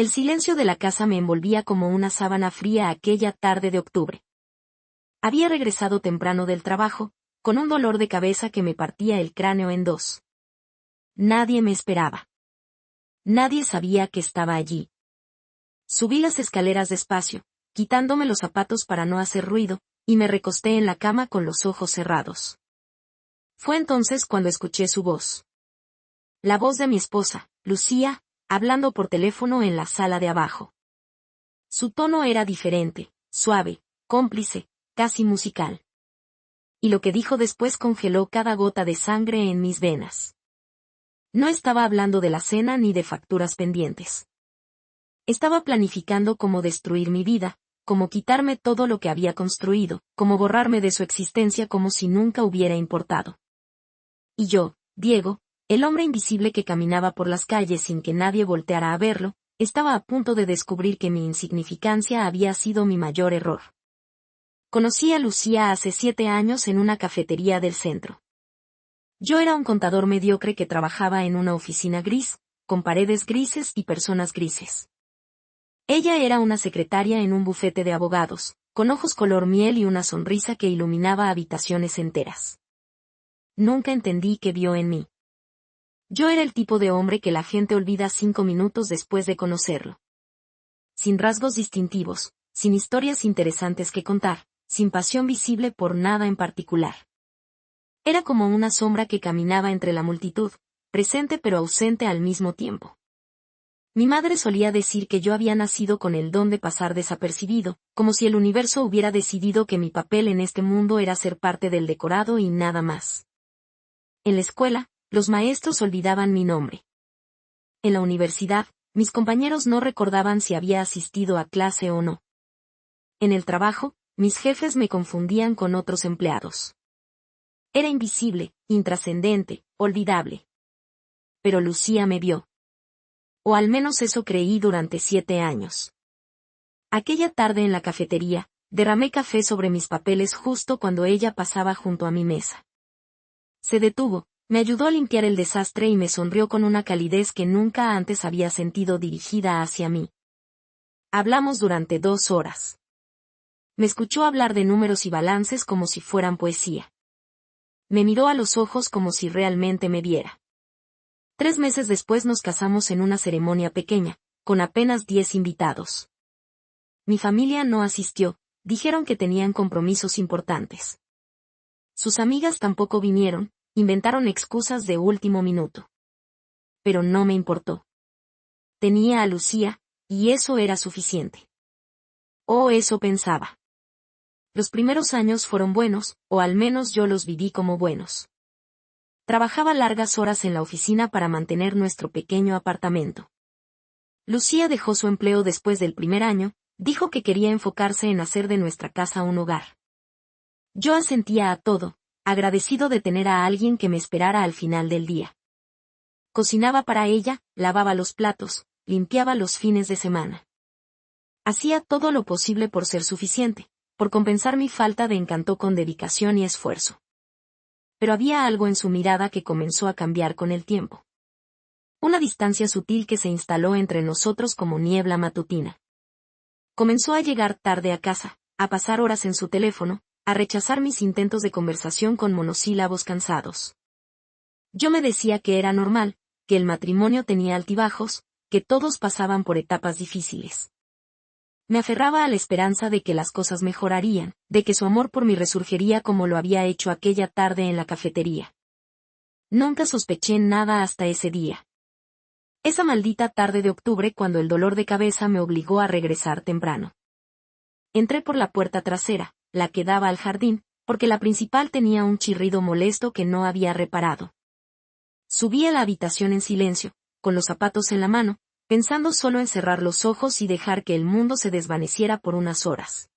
El silencio de la casa me envolvía como una sábana fría aquella tarde de octubre. Había regresado temprano del trabajo, con un dolor de cabeza que me partía el cráneo en dos. Nadie me esperaba. Nadie sabía que estaba allí. Subí las escaleras despacio, quitándome los zapatos para no hacer ruido, y me recosté en la cama con los ojos cerrados. Fue entonces cuando escuché su voz. La voz de mi esposa, Lucía, hablando por teléfono en la sala de abajo. Su tono era diferente, suave, cómplice, casi musical. Y lo que dijo después congeló cada gota de sangre en mis venas. No estaba hablando de la cena ni de facturas pendientes. Estaba planificando cómo destruir mi vida, cómo quitarme todo lo que había construido, cómo borrarme de su existencia como si nunca hubiera importado. Y yo, Diego, el hombre invisible que caminaba por las calles sin que nadie volteara a verlo, estaba a punto de descubrir que mi insignificancia había sido mi mayor error. Conocí a Lucía hace 7 años en una cafetería del centro. Yo era un contador mediocre que trabajaba en una oficina gris, con paredes grises y personas grises. Ella era una secretaria en un bufete de abogados, con ojos color miel y una sonrisa que iluminaba habitaciones enteras. Nunca entendí qué vio en mí. Yo era el tipo de hombre que la gente olvida 5 minutos después de conocerlo. Sin rasgos distintivos, sin historias interesantes que contar, sin pasión visible por nada en particular. Era como una sombra que caminaba entre la multitud, presente pero ausente al mismo tiempo. Mi madre solía decir que yo había nacido con el don de pasar desapercibido, como si el universo hubiera decidido que mi papel en este mundo era ser parte del decorado y nada más. En la escuela, los maestros olvidaban mi nombre. En la universidad, mis compañeros no recordaban si había asistido a clase o no. En el trabajo, mis jefes me confundían con otros empleados. Era invisible, intrascendente, olvidable. Pero Lucía me vio. O al menos eso creí durante 7 años. Aquella tarde en la cafetería, derramé café sobre mis papeles justo cuando ella pasaba junto a mi mesa. Se detuvo, me ayudó a limpiar el desastre y me sonrió con una calidez que nunca antes había sentido dirigida hacia mí. Hablamos durante 2 horas. Me escuchó hablar de números y balances como si fueran poesía. Me miró a los ojos como si realmente me viera. 3 meses después nos casamos en una ceremonia pequeña, con apenas 10 invitados. Mi familia no asistió, dijeron que tenían compromisos importantes. Sus amigas tampoco vinieron, inventaron excusas de último minuto. Pero no me importó. Tenía a Lucía, y eso era suficiente. O eso pensaba. Los primeros años fueron buenos, o al menos yo los viví como buenos. Trabajaba largas horas en la oficina para mantener nuestro pequeño apartamento. Lucía dejó su empleo después del primer año, dijo que quería enfocarse en hacer de nuestra casa un hogar. Yo asentía a todo, agradecido de tener a alguien que me esperara al final del día. Cocinaba para ella, lavaba los platos, limpiaba los fines de semana. Hacía todo lo posible por ser suficiente, por compensar mi falta de encanto con dedicación y esfuerzo. Pero había algo en su mirada que comenzó a cambiar con el tiempo. Una distancia sutil que se instaló entre nosotros como niebla matutina. Comenzó a llegar tarde a casa, a pasar horas en su teléfono, a rechazar mis intentos de conversación con monosílabos cansados. Yo me decía que era normal, que el matrimonio tenía altibajos, que todos pasaban por etapas difíciles. Me aferraba a la esperanza de que las cosas mejorarían, de que su amor por mí resurgiría como lo había hecho aquella tarde en la cafetería. Nunca sospeché nada hasta ese día. Esa maldita tarde de octubre cuando el dolor de cabeza me obligó a regresar temprano. Entré por la puerta trasera, la que daba al jardín, porque la principal tenía un chirrido molesto que no había reparado. Subí a la habitación en silencio, con los zapatos en la mano, pensando solo en cerrar los ojos y dejar que el mundo se desvaneciera por unas horas.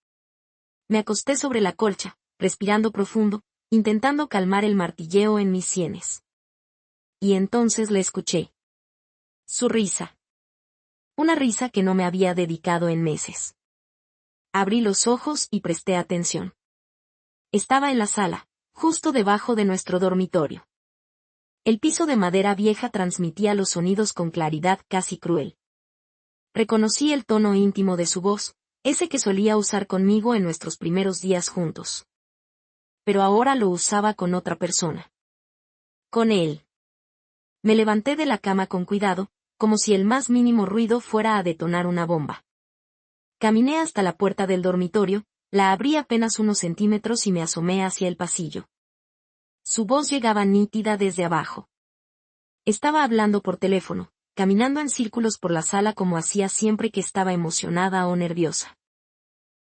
Me acosté sobre la colcha, respirando profundo, intentando calmar el martilleo en mis sienes. Y entonces le escuché. Su risa. Una risa que no me había dedicado en meses. Abrí los ojos y presté atención. Estaba en la sala, justo debajo de nuestro dormitorio. El piso de madera vieja transmitía los sonidos con claridad casi cruel. Reconocí el tono íntimo de su voz, ese que solía usar conmigo en nuestros primeros días juntos. Pero ahora lo usaba con otra persona. Con él. Me levanté de la cama con cuidado, como si el más mínimo ruido fuera a detonar una bomba. Caminé hasta la puerta del dormitorio, la abrí apenas unos centímetros y me asomé hacia el pasillo. Su voz llegaba nítida desde abajo. Estaba hablando por teléfono, caminando en círculos por la sala como hacía siempre que estaba emocionada o nerviosa.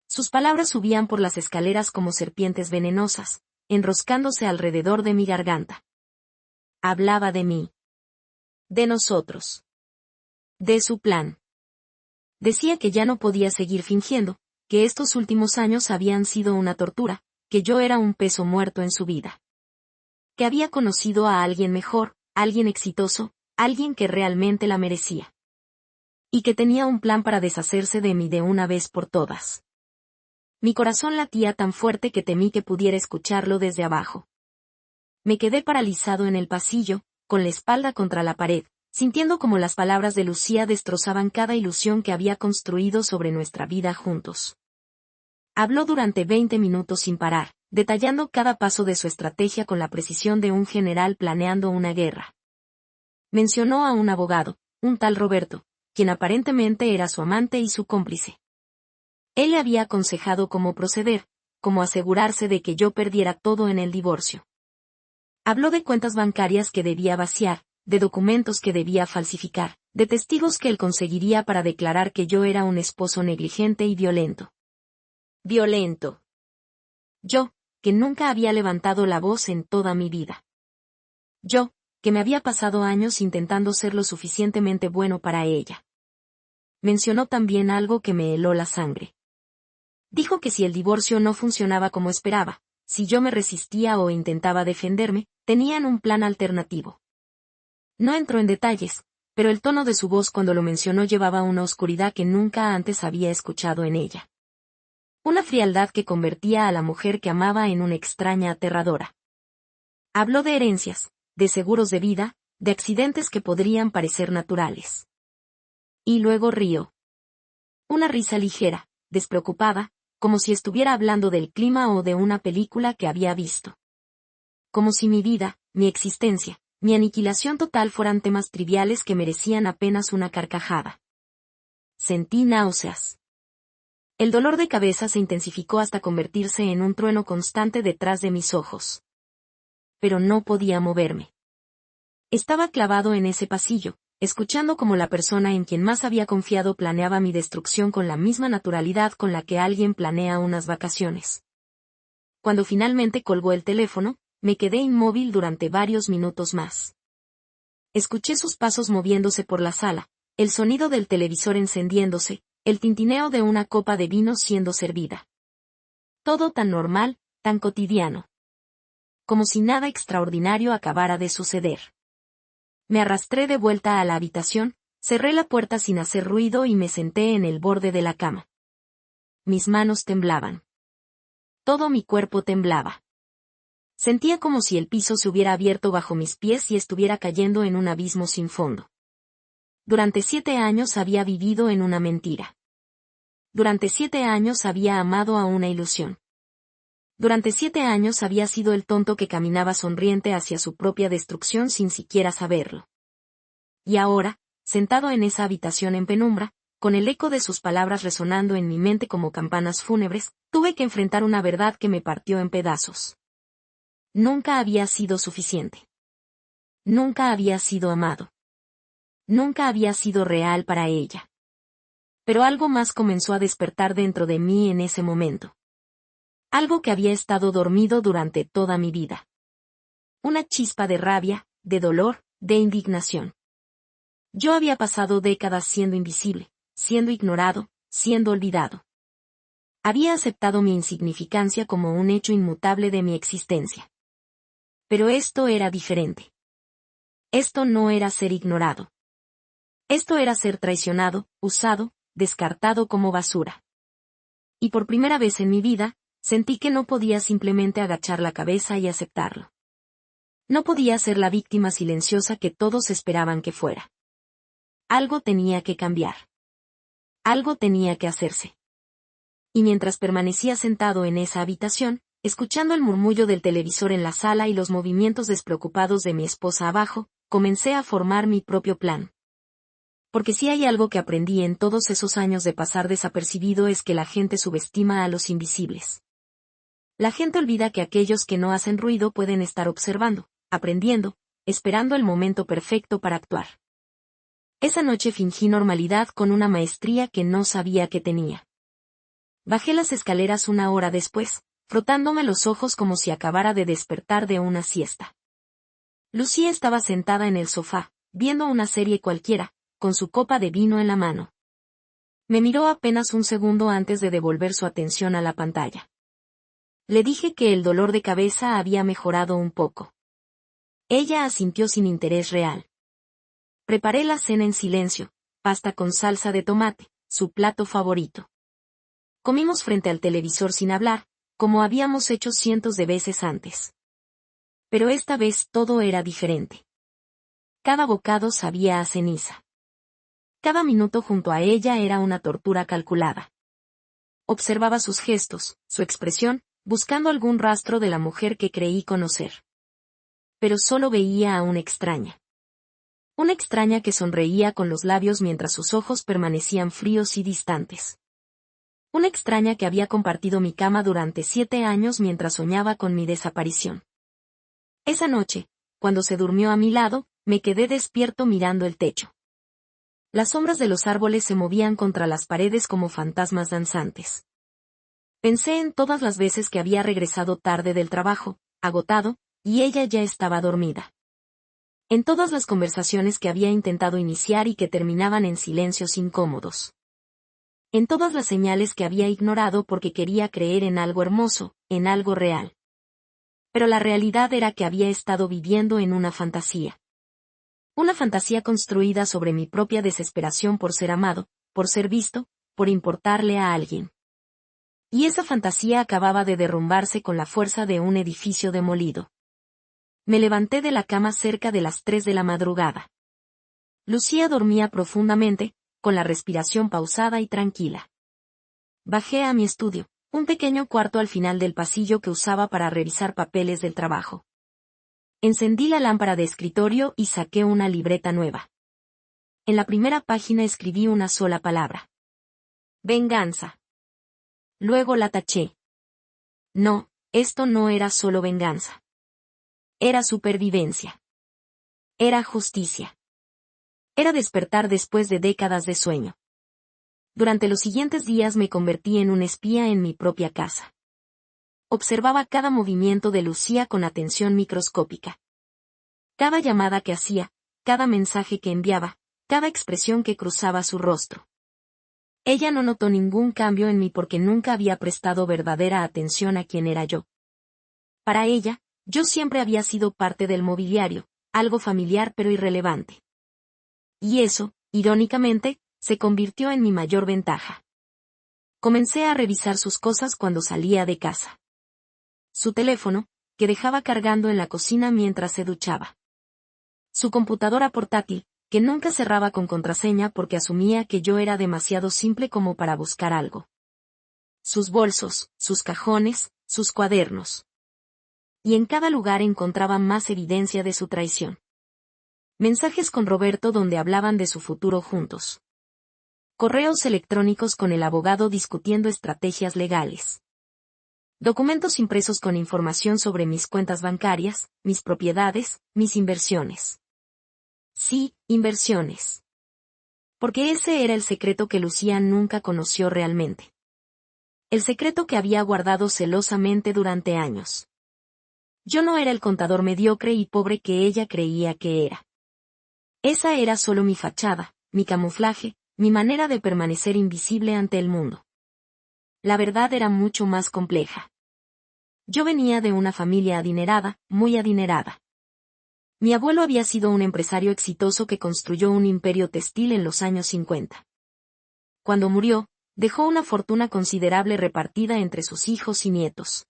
Sus palabras subían por las escaleras como serpientes venenosas, enroscándose alrededor de mi garganta. Hablaba de mí. De nosotros. De su plan. Decía que ya no podía seguir fingiendo, que estos últimos años habían sido una tortura, que yo era un peso muerto en su vida. Que había conocido a alguien mejor, alguien exitoso, alguien que realmente la merecía. Y que tenía un plan para deshacerse de mí de una vez por todas. Mi corazón latía tan fuerte que temí que pudiera escucharlo desde abajo. Me quedé paralizado en el pasillo, con la espalda contra la pared, sintiendo como las palabras de Lucía destrozaban cada ilusión que había construido sobre nuestra vida juntos. Habló durante 20 minutos sin parar, detallando cada paso de su estrategia con la precisión de un general planeando una guerra. Mencionó a un abogado, un tal Roberto, quien aparentemente era su amante y su cómplice. Él le había aconsejado cómo proceder, cómo asegurarse de que yo perdiera todo en el divorcio. Habló de cuentas bancarias que debía vaciar, de documentos que debía falsificar, de testigos que él conseguiría para declarar que yo era un esposo negligente y violento. Violento. Yo, que nunca había levantado la voz en toda mi vida. Yo, que me había pasado años intentando ser lo suficientemente bueno para ella. Mencionó también algo que me heló la sangre. Dijo que si el divorcio no funcionaba como esperaba, si yo me resistía o intentaba defenderme, tenían un plan alternativo. No entró en detalles, pero el tono de su voz cuando lo mencionó llevaba una oscuridad que nunca antes había escuchado en ella. Una frialdad que convertía a la mujer que amaba en una extraña aterradora. Habló de herencias, de seguros de vida, de accidentes que podrían parecer naturales. Y luego rió. Una risa ligera, despreocupada, como si estuviera hablando del clima o de una película que había visto. Como si mi vida, mi existencia, mi aniquilación total fueran temas triviales que merecían apenas una carcajada. Sentí náuseas. El dolor de cabeza se intensificó hasta convertirse en un trueno constante detrás de mis ojos. Pero no podía moverme. Estaba clavado en ese pasillo, escuchando cómo la persona en quien más había confiado planeaba mi destrucción con la misma naturalidad con la que alguien planea unas vacaciones. Cuando finalmente colgó el teléfono, me quedé inmóvil durante varios minutos más. Escuché sus pasos moviéndose por la sala, el sonido del televisor encendiéndose, el tintineo de una copa de vino siendo servida. Todo tan normal, tan cotidiano. Como si nada extraordinario acabara de suceder. Me arrastré de vuelta a la habitación, cerré la puerta sin hacer ruido y me senté en el borde de la cama. Mis manos temblaban. Todo mi cuerpo temblaba. Sentía como si el piso se hubiera abierto bajo mis pies y estuviera cayendo en un abismo sin fondo. Durante 7 años había vivido en una mentira. Durante 7 años había amado a una ilusión. Durante 7 años había sido el tonto que caminaba sonriente hacia su propia destrucción sin siquiera saberlo. Y ahora, sentado en esa habitación en penumbra, con el eco de sus palabras resonando en mi mente como campanas fúnebres, tuve que enfrentar una verdad que me partió en pedazos. Nunca había sido suficiente. Nunca había sido amado. Nunca había sido real para ella. Pero algo más comenzó a despertar dentro de mí en ese momento. Algo que había estado dormido durante toda mi vida. Una chispa de rabia, de dolor, de indignación. Yo había pasado décadas siendo invisible, siendo ignorado, siendo olvidado. Había aceptado mi insignificancia como un hecho inmutable de mi existencia. Pero esto era diferente. Esto no era ser ignorado. Esto era ser traicionado, usado, descartado como basura. Y por primera vez en mi vida, sentí que no podía simplemente agachar la cabeza y aceptarlo. No podía ser la víctima silenciosa que todos esperaban que fuera. Algo tenía que cambiar. Algo tenía que hacerse. Y mientras permanecía sentado en esa habitación, escuchando el murmullo del televisor en la sala y los movimientos despreocupados de mi esposa abajo, comencé a formar mi propio plan. Porque si hay algo que aprendí en todos esos años de pasar desapercibido es que la gente subestima a los invisibles. La gente olvida que aquellos que no hacen ruido pueden estar observando, aprendiendo, esperando el momento perfecto para actuar. Esa noche fingí normalidad con una maestría que no sabía que tenía. Bajé las escaleras una hora después, frotándome los ojos como si acabara de despertar de una siesta. Lucía estaba sentada en el sofá, viendo una serie cualquiera, con su copa de vino en la mano. Me miró apenas un segundo antes de devolver su atención a la pantalla. Le dije que el dolor de cabeza había mejorado un poco. Ella asintió sin interés real. Preparé la cena en silencio, pasta con salsa de tomate, su plato favorito. Comimos frente al televisor sin hablar, como habíamos hecho cientos de veces antes. Pero esta vez todo era diferente. Cada bocado sabía a ceniza. Cada minuto junto a ella era una tortura calculada. Observaba sus gestos, su expresión, buscando algún rastro de la mujer que creí conocer. Pero solo veía a una extraña. Una extraña que sonreía con los labios mientras sus ojos permanecían fríos y distantes. Una extraña que había compartido mi cama durante 7 años mientras soñaba con mi desaparición. Esa noche, cuando se durmió a mi lado, me quedé despierto mirando el techo. Las sombras de los árboles se movían contra las paredes como fantasmas danzantes. Pensé en todas las veces que había regresado tarde del trabajo, agotado, y ella ya estaba dormida. En todas las conversaciones que había intentado iniciar y que terminaban en silencios incómodos. En todas las señales que había ignorado porque quería creer en algo hermoso, en algo real. Pero la realidad era que había estado viviendo en una fantasía. Una fantasía construida sobre mi propia desesperación por ser amado, por ser visto, por importarle a alguien. Y esa fantasía acababa de derrumbarse con la fuerza de un edificio demolido. Me levanté de la cama cerca de las 3 de la madrugada. Lucía dormía profundamente, con la respiración pausada y tranquila. Bajé a mi estudio, un pequeño cuarto al final del pasillo que usaba para revisar papeles del trabajo. Encendí la lámpara de escritorio y saqué una libreta nueva. En la primera página escribí una sola palabra. Venganza. Luego la taché. No, esto no era solo venganza. Era supervivencia. Era justicia. Era despertar después de décadas de sueño. Durante los siguientes días me convertí en un espía en mi propia casa. Observaba cada movimiento de Lucía con atención microscópica. Cada llamada que hacía, cada mensaje que enviaba, cada expresión que cruzaba su rostro. Ella no notó ningún cambio en mí porque nunca había prestado verdadera atención a quién era yo. Para ella, yo siempre había sido parte del mobiliario, algo familiar pero irrelevante. Y eso, irónicamente, se convirtió en mi mayor ventaja. Comencé a revisar sus cosas cuando salía de casa. Su teléfono, que dejaba cargando en la cocina mientras se duchaba. Su computadora portátil, que nunca cerraba con contraseña porque asumía que yo era demasiado simple como para buscar algo. Sus bolsos, sus cajones, sus cuadernos. Y en cada lugar encontraba más evidencia de su traición. Mensajes con Roberto donde hablaban de su futuro juntos. Correos electrónicos con el abogado discutiendo estrategias legales. Documentos impresos con información sobre mis cuentas bancarias, mis propiedades, mis inversiones. Sí, inversiones. Porque ese era el secreto que Lucía nunca conoció realmente. El secreto que había guardado celosamente durante años. Yo no era el contador mediocre y pobre que ella creía que era. Esa era solo mi fachada, mi camuflaje, mi manera de permanecer invisible ante el mundo. La verdad era mucho más compleja. Yo venía de una familia adinerada, muy adinerada. Mi abuelo había sido un empresario exitoso que construyó un imperio textil en los años 50. Cuando murió, dejó una fortuna considerable repartida entre sus hijos y nietos.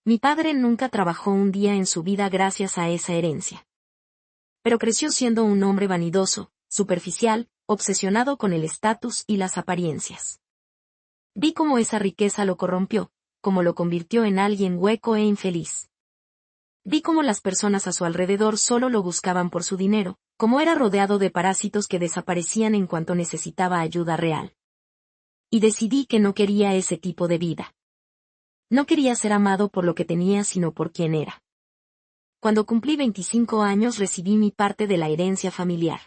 Mi padre nunca trabajó un día en su vida gracias a esa herencia. Pero creció siendo un hombre vanidoso, superficial, obsesionado con el estatus y las apariencias. Vi cómo esa riqueza lo corrompió, cómo lo convirtió en alguien hueco e infeliz. Vi cómo las personas a su alrededor solo lo buscaban por su dinero, cómo era rodeado de parásitos que desaparecían en cuanto necesitaba ayuda real. Y decidí que no quería ese tipo de vida. No quería ser amado por lo que tenía sino por quien era. Cuando cumplí 25 años recibí mi parte de la herencia familiar.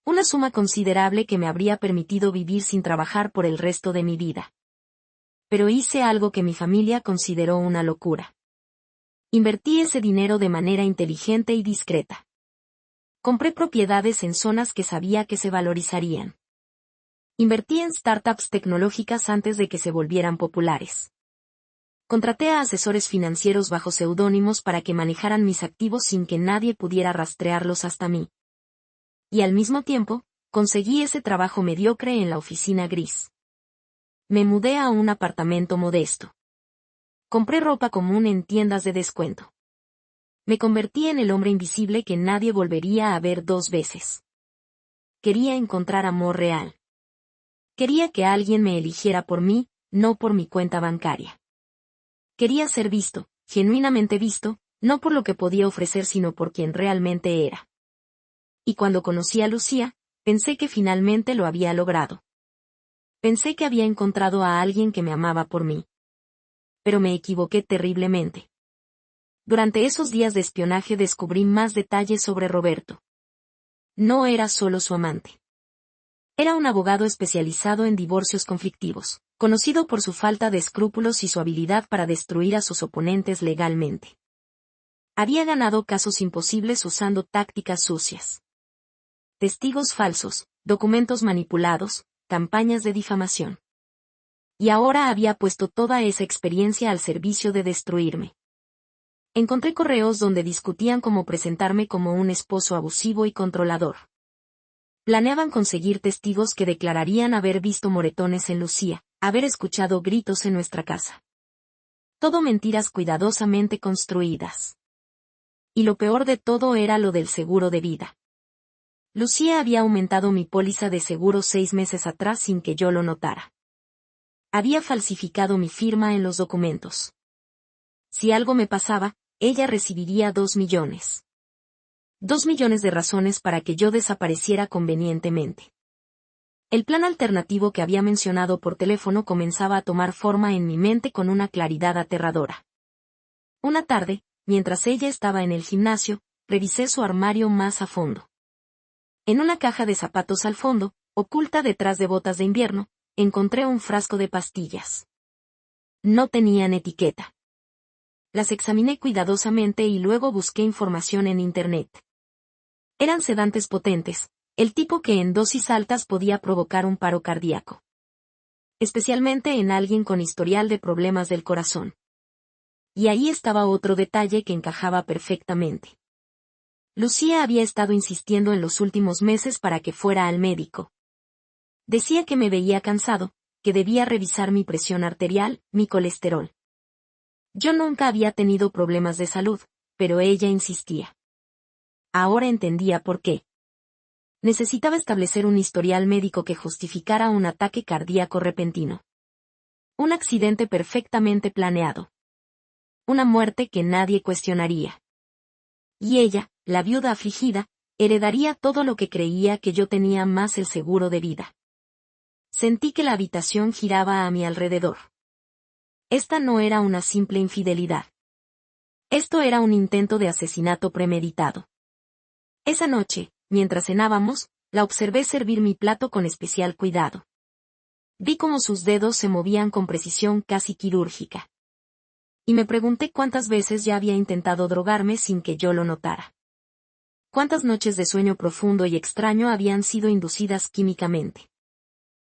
Una suma considerable que me habría permitido vivir sin trabajar por el resto de mi vida. Pero hice algo que mi familia consideró una locura. Invertí ese dinero de manera inteligente y discreta. Compré propiedades en zonas que sabía que se valorizarían. Invertí en startups tecnológicas antes de que se volvieran populares. Contraté a asesores financieros bajo seudónimos para que manejaran mis activos sin que nadie pudiera rastrearlos hasta mí. Y al mismo tiempo, conseguí ese trabajo mediocre en la oficina gris. Me mudé a un apartamento modesto. Compré ropa común en tiendas de descuento. Me convertí en el hombre invisible que nadie volvería a ver 2 veces. Quería encontrar amor real. Quería que alguien me eligiera por mí, no por mi cuenta bancaria. Quería ser visto, genuinamente visto, no por lo que podía ofrecer sino por quien realmente era. Y cuando conocí a Lucía, pensé que finalmente lo había logrado. Pensé que había encontrado a alguien que me amaba por mí. Pero me equivoqué terriblemente. Durante esos días de espionaje descubrí más detalles sobre Roberto. No era solo su amante. Era un abogado especializado en divorcios conflictivos, conocido por su falta de escrúpulos y su habilidad para destruir a sus oponentes legalmente. Había ganado casos imposibles usando tácticas sucias. Testigos falsos, documentos manipulados, campañas de difamación. Y ahora había puesto toda esa experiencia al servicio de destruirme. Encontré correos donde discutían cómo presentarme como un esposo abusivo y controlador. Planeaban conseguir testigos que declararían haber visto moretones en Lucía, haber escuchado gritos en nuestra casa. Todo mentiras cuidadosamente construidas. Y lo peor de todo era lo del seguro de vida. Lucía había aumentado mi póliza de seguro 6 meses atrás sin que yo lo notara. Había falsificado mi firma en los documentos. Si algo me pasaba, ella recibiría 2 millones. 2 millones de razones para que yo desapareciera convenientemente. El plan alternativo que había mencionado por teléfono comenzaba a tomar forma en mi mente con una claridad aterradora. Una tarde, mientras ella estaba en el gimnasio, revisé su armario más a fondo. En una caja de zapatos al fondo, oculta detrás de botas de invierno, encontré un frasco de pastillas. No tenían etiqueta. Las examiné cuidadosamente y luego busqué información en Internet. Eran sedantes potentes, el tipo que en dosis altas podía provocar un paro cardíaco. Especialmente en alguien con historial de problemas del corazón. Y ahí estaba otro detalle que encajaba perfectamente. Lucía había estado insistiendo en los últimos meses para que fuera al médico. Decía que me veía cansado, que debía revisar mi presión arterial, mi colesterol. Yo nunca había tenido problemas de salud, pero ella insistía. Ahora entendía por qué. Necesitaba establecer un historial médico que justificara un ataque cardíaco repentino. Un accidente perfectamente planeado. Una muerte que nadie cuestionaría. Y ella, la viuda afligida, heredaría todo lo que creía que yo tenía más el seguro de vida. Sentí que la habitación giraba a mi alrededor. Esta no era una simple infidelidad. Esto era un intento de asesinato premeditado. Esa noche, mientras cenábamos, la observé servir mi plato con especial cuidado. Vi cómo sus dedos se movían con precisión casi quirúrgica. Y me pregunté cuántas veces ya había intentado drogarme sin que yo lo notara. Cuántas noches de sueño profundo y extraño habían sido inducidas químicamente.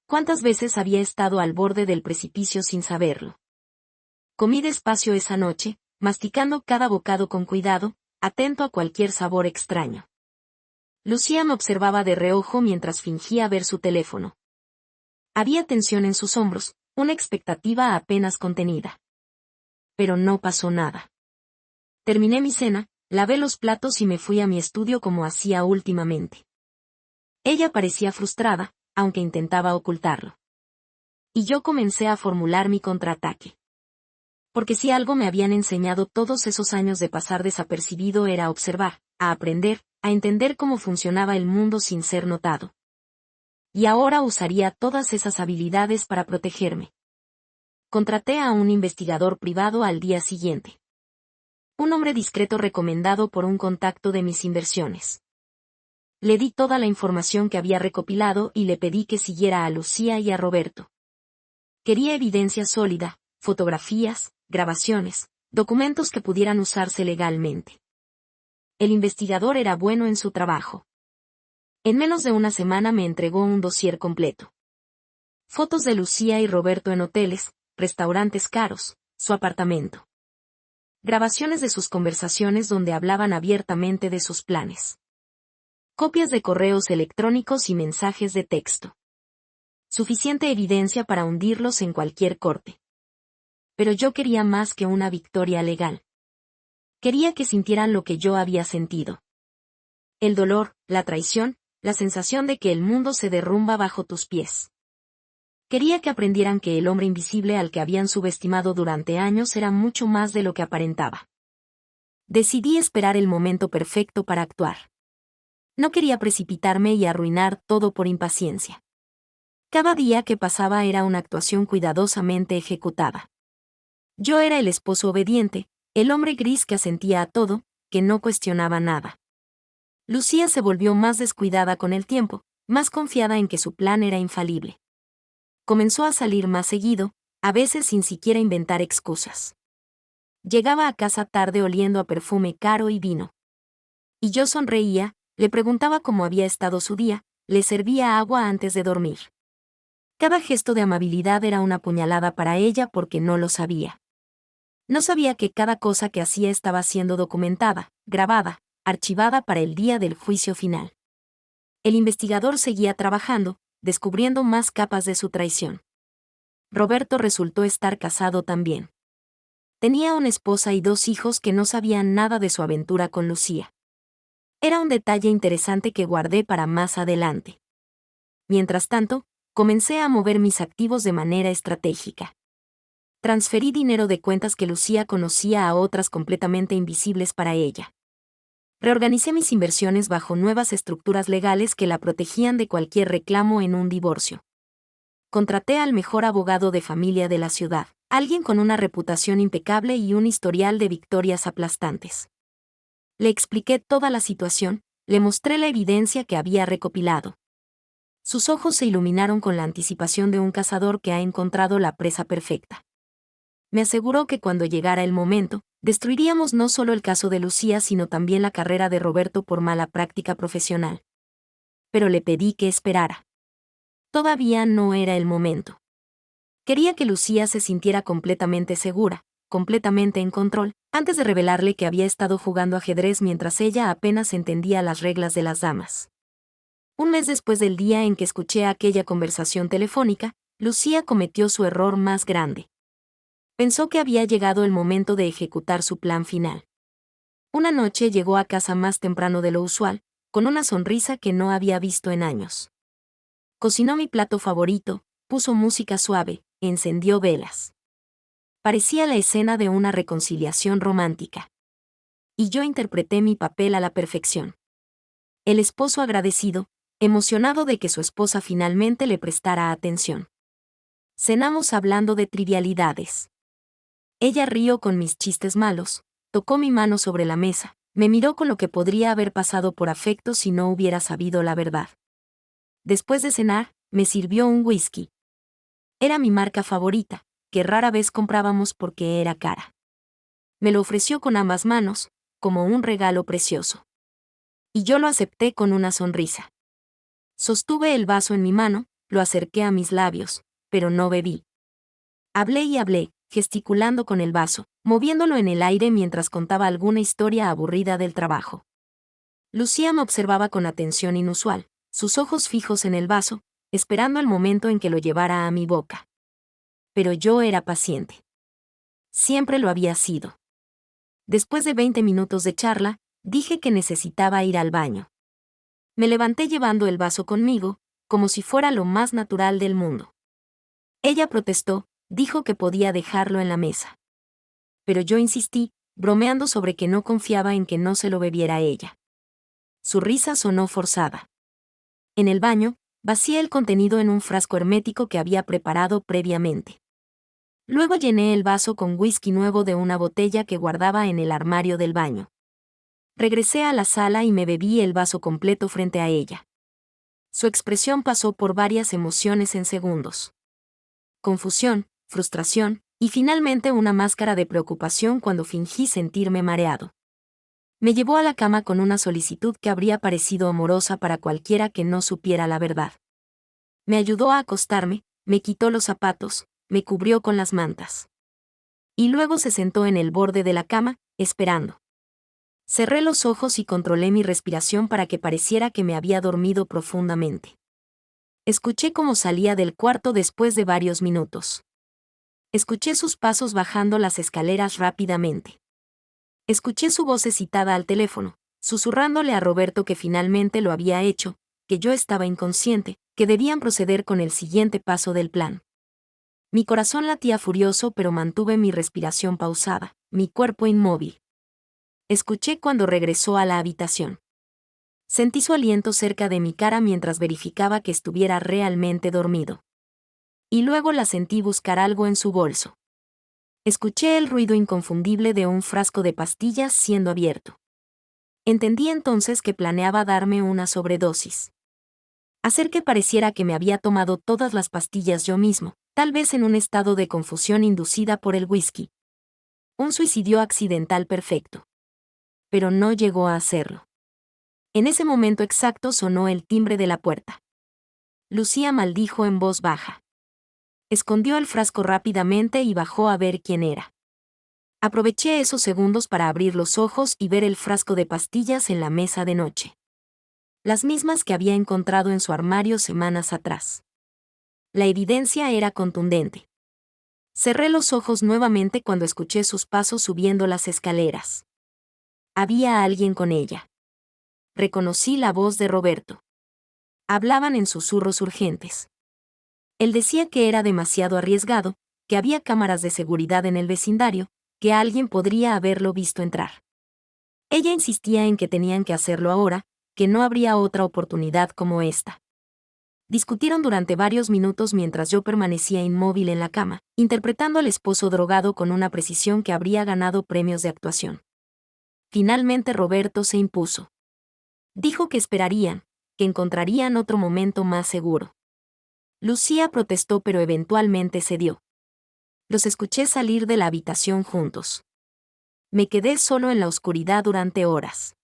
Cuántas veces había estado al borde del precipicio sin saberlo. Comí despacio esa noche, masticando cada bocado con cuidado, atento a cualquier sabor extraño. Lucía me observaba de reojo mientras fingía ver su teléfono. Había tensión en sus hombros, una expectativa apenas contenida. Pero no pasó nada. Terminé mi cena, lavé los platos y me fui a mi estudio como hacía últimamente. Ella parecía frustrada, aunque intentaba ocultarlo. Y yo comencé a formular mi contraataque. Porque si algo me habían enseñado todos esos años de pasar desapercibido era a observar, a aprender, a entender cómo funcionaba el mundo sin ser notado. Y ahora usaría todas esas habilidades para protegerme. Contraté a un investigador privado al día siguiente. Un hombre discreto recomendado por un contacto de mis inversiones. Le di toda la información que había recopilado y le pedí que siguiera a Lucía y a Roberto. Quería evidencia sólida, fotografías, grabaciones, documentos que pudieran usarse legalmente. El investigador era bueno en su trabajo. En menos de una semana me entregó un dossier completo. Fotos de Lucía y Roberto en hoteles, restaurantes caros, su apartamento. Grabaciones de sus conversaciones donde hablaban abiertamente de sus planes. Copias de correos electrónicos y mensajes de texto. Suficiente evidencia para hundirlos en cualquier corte. Pero yo quería más que una victoria legal. Quería que sintieran lo que yo había sentido. El dolor, la traición, la sensación de que el mundo se derrumba bajo tus pies. Quería que aprendieran que el hombre invisible al que habían subestimado durante años era mucho más de lo que aparentaba. Decidí esperar el momento perfecto para actuar. No quería precipitarme y arruinar todo por impaciencia. Cada día que pasaba era una actuación cuidadosamente ejecutada. Yo era el esposo obediente, el hombre gris que asentía a todo, que no cuestionaba nada. Lucía se volvió más descuidada con el tiempo, más confiada en que su plan era infalible. Comenzó a salir más seguido, a veces sin siquiera inventar excusas. Llegaba a casa tarde oliendo a perfume caro y vino. Y yo sonreía, le preguntaba cómo había estado su día, le servía agua antes de dormir. Cada gesto de amabilidad era una puñalada para ella porque no lo sabía. No sabía que cada cosa que hacía estaba siendo documentada, grabada, archivada para el día del juicio final. El investigador seguía trabajando, descubriendo más capas de su traición. Roberto resultó estar casado también. Tenía una esposa y 2 hijos que no sabían nada de su aventura con Lucía. Era un detalle interesante que guardé para más adelante. Mientras tanto, comencé a mover mis activos de manera estratégica. Transferí dinero de cuentas que Lucía conocía a otras completamente invisibles para ella. Reorganicé mis inversiones bajo nuevas estructuras legales que la protegían de cualquier reclamo en un divorcio. Contraté al mejor abogado de familia de la ciudad, alguien con una reputación impecable y un historial de victorias aplastantes. Le expliqué toda la situación, le mostré la evidencia que había recopilado. Sus ojos se iluminaron con la anticipación de un cazador que ha encontrado la presa perfecta. Me aseguró que cuando llegara el momento, destruiríamos no solo el caso de Lucía sino también la carrera de Roberto por mala práctica profesional. Pero le pedí que esperara. Todavía no era el momento. Quería que Lucía se sintiera completamente segura, completamente en control, antes de revelarle que había estado jugando ajedrez mientras ella apenas entendía las reglas de las damas. Un mes después del día en que escuché aquella conversación telefónica, Lucía cometió su error más grande. Pensó que había llegado el momento de ejecutar su plan final. Una noche llegó a casa más temprano de lo usual, con una sonrisa que no había visto en años. Cocinó mi plato favorito, puso música suave, encendió velas. Parecía la escena de una reconciliación romántica. Y yo interpreté mi papel a la perfección. El esposo agradecido, emocionado de que su esposa finalmente le prestara atención. Cenamos hablando de trivialidades. Ella rió con mis chistes malos, tocó mi mano sobre la mesa, me miró con lo que podría haber pasado por afecto si no hubiera sabido la verdad. Después de cenar, me sirvió un whisky. Era mi marca favorita, que rara vez comprábamos porque era cara. Me lo ofreció con ambas manos, como un regalo precioso. Y yo lo acepté con una sonrisa. Sostuve el vaso en mi mano, lo acerqué a mis labios, pero no bebí. Hablé y hablé, gesticulando con el vaso, moviéndolo en el aire mientras contaba alguna historia aburrida del trabajo. Lucía me observaba con atención inusual, sus ojos fijos en el vaso, esperando el momento en que lo llevara a mi boca. Pero yo era paciente. Siempre lo había sido. Después de 20 minutos de charla, dije que necesitaba ir al baño. Me levanté llevando el vaso conmigo, como si fuera lo más natural del mundo. Ella protestó, dijo que podía dejarlo en la mesa. Pero yo insistí, bromeando sobre que no confiaba en que no se lo bebiera ella. Su risa sonó forzada. En el baño, vacié el contenido en un frasco hermético que había preparado previamente. Luego llené el vaso con whisky nuevo de una botella que guardaba en el armario del baño. Regresé a la sala y me bebí el vaso completo frente a ella. Su expresión pasó por varias emociones en segundos. Confusión, frustración, y finalmente una máscara de preocupación cuando fingí sentirme mareado. Me llevó a la cama con una solicitud que habría parecido amorosa para cualquiera que no supiera la verdad. Me ayudó a acostarme, me quitó los zapatos, me cubrió con las mantas. Y luego se sentó en el borde de la cama, esperando. Cerré los ojos y controlé mi respiración para que pareciera que me había dormido profundamente. Escuché cómo salía del cuarto después de varios minutos. Escuché sus pasos bajando las escaleras rápidamente. Escuché su voz excitada al teléfono, susurrándole a Roberto que finalmente lo había hecho, que yo estaba inconsciente, que debían proceder con el siguiente paso del plan. Mi corazón latía furioso, pero mantuve mi respiración pausada, mi cuerpo inmóvil. Escuché cuando regresó a la habitación. Sentí su aliento cerca de mi cara mientras verificaba que estuviera realmente dormido. Y luego la sentí buscar algo en su bolso. Escuché el ruido inconfundible de un frasco de pastillas siendo abierto. Entendí entonces que planeaba darme una sobredosis. Hacer que pareciera que me había tomado todas las pastillas yo mismo, tal vez en un estado de confusión inducida por el whisky. Un suicidio accidental perfecto. Pero no llegó a hacerlo. En ese momento exacto sonó el timbre de la puerta. Lucía maldijo en voz baja. Escondió el frasco rápidamente y bajó a ver quién era. Aproveché esos segundos para abrir los ojos y ver el frasco de pastillas en la mesa de noche. Las mismas que había encontrado en su armario semanas atrás. La evidencia era contundente. Cerré los ojos nuevamente cuando escuché sus pasos subiendo las escaleras. Había alguien con ella. Reconocí la voz de Roberto. Hablaban en susurros urgentes. Él decía que era demasiado arriesgado, que había cámaras de seguridad en el vecindario, que alguien podría haberlo visto entrar. Ella insistía en que tenían que hacerlo ahora, que no habría otra oportunidad como esta. Discutieron durante varios minutos mientras yo permanecía inmóvil en la cama, interpretando al esposo drogado con una precisión que habría ganado premios de actuación. Finalmente Roberto se impuso. Dijo que esperarían, que encontrarían otro momento más seguro. Lucía protestó pero eventualmente cedió. Los escuché salir de la habitación juntos. Me quedé solo en la oscuridad durante horas.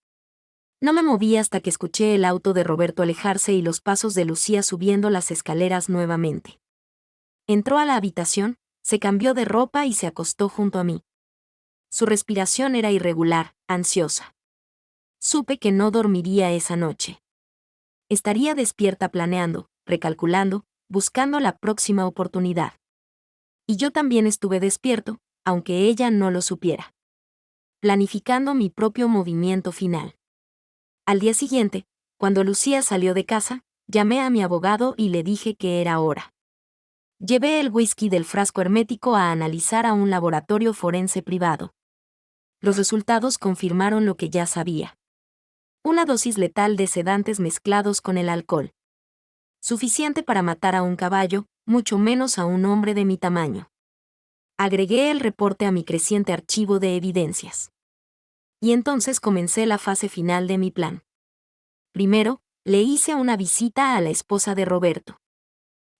No me moví hasta que escuché el auto de Roberto alejarse y los pasos de Lucía subiendo las escaleras nuevamente. Entró a la habitación, se cambió de ropa y se acostó junto a mí. Su respiración era irregular, ansiosa. Supe que no dormiría esa noche. Estaría despierta planeando, recalculando, buscando la próxima oportunidad. Y yo también estuve despierto, aunque ella no lo supiera. Planificando mi propio movimiento final. Al día siguiente, cuando Lucía salió de casa, llamé a mi abogado y le dije que era hora. Llevé el whisky del frasco hermético a analizar a un laboratorio forense privado. Los resultados confirmaron lo que ya sabía. Una dosis letal de sedantes mezclados con el alcohol. Suficiente para matar a un caballo, mucho menos a un hombre de mi tamaño. Agregué el reporte a mi creciente archivo de evidencias. Y entonces comencé la fase final de mi plan. Primero, le hice una visita a la esposa de Roberto.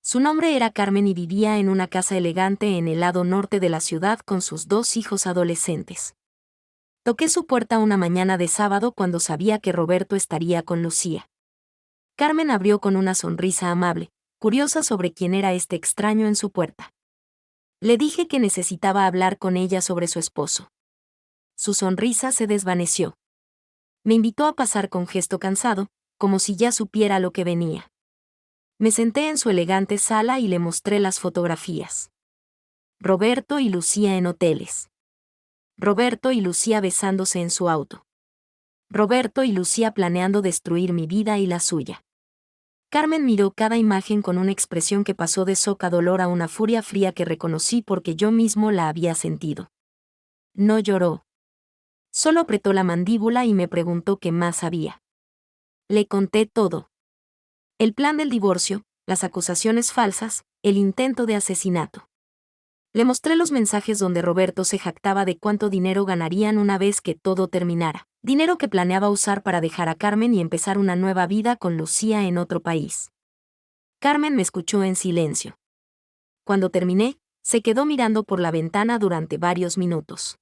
Su nombre era Carmen y vivía en una casa elegante en el lado norte de la ciudad con sus 2 hijos adolescentes. Toqué su puerta una mañana de sábado cuando sabía que Roberto estaría con Lucía. Carmen abrió con una sonrisa amable, curiosa sobre quién era este extraño en su puerta. Le dije que necesitaba hablar con ella sobre su esposo. Su sonrisa se desvaneció. Me invitó a pasar con gesto cansado, como si ya supiera lo que venía. Me senté en su elegante sala y le mostré las fotografías. Roberto y Lucía en hoteles. Roberto y Lucía besándose en su auto. Roberto y Lucía planeando destruir mi vida y la suya. Carmen miró cada imagen con una expresión que pasó de soca dolor a una furia fría que reconocí porque yo mismo la había sentido. No lloró. Solo apretó la mandíbula y me preguntó qué más había. Le conté todo. El plan del divorcio, las acusaciones falsas, el intento de asesinato. Le mostré los mensajes donde Roberto se jactaba de cuánto dinero ganarían una vez que todo terminara. Dinero que planeaba usar para dejar a Carmen y empezar una nueva vida con Lucía en otro país. Carmen me escuchó en silencio. Cuando terminé, se quedó mirando por la ventana durante varios minutos.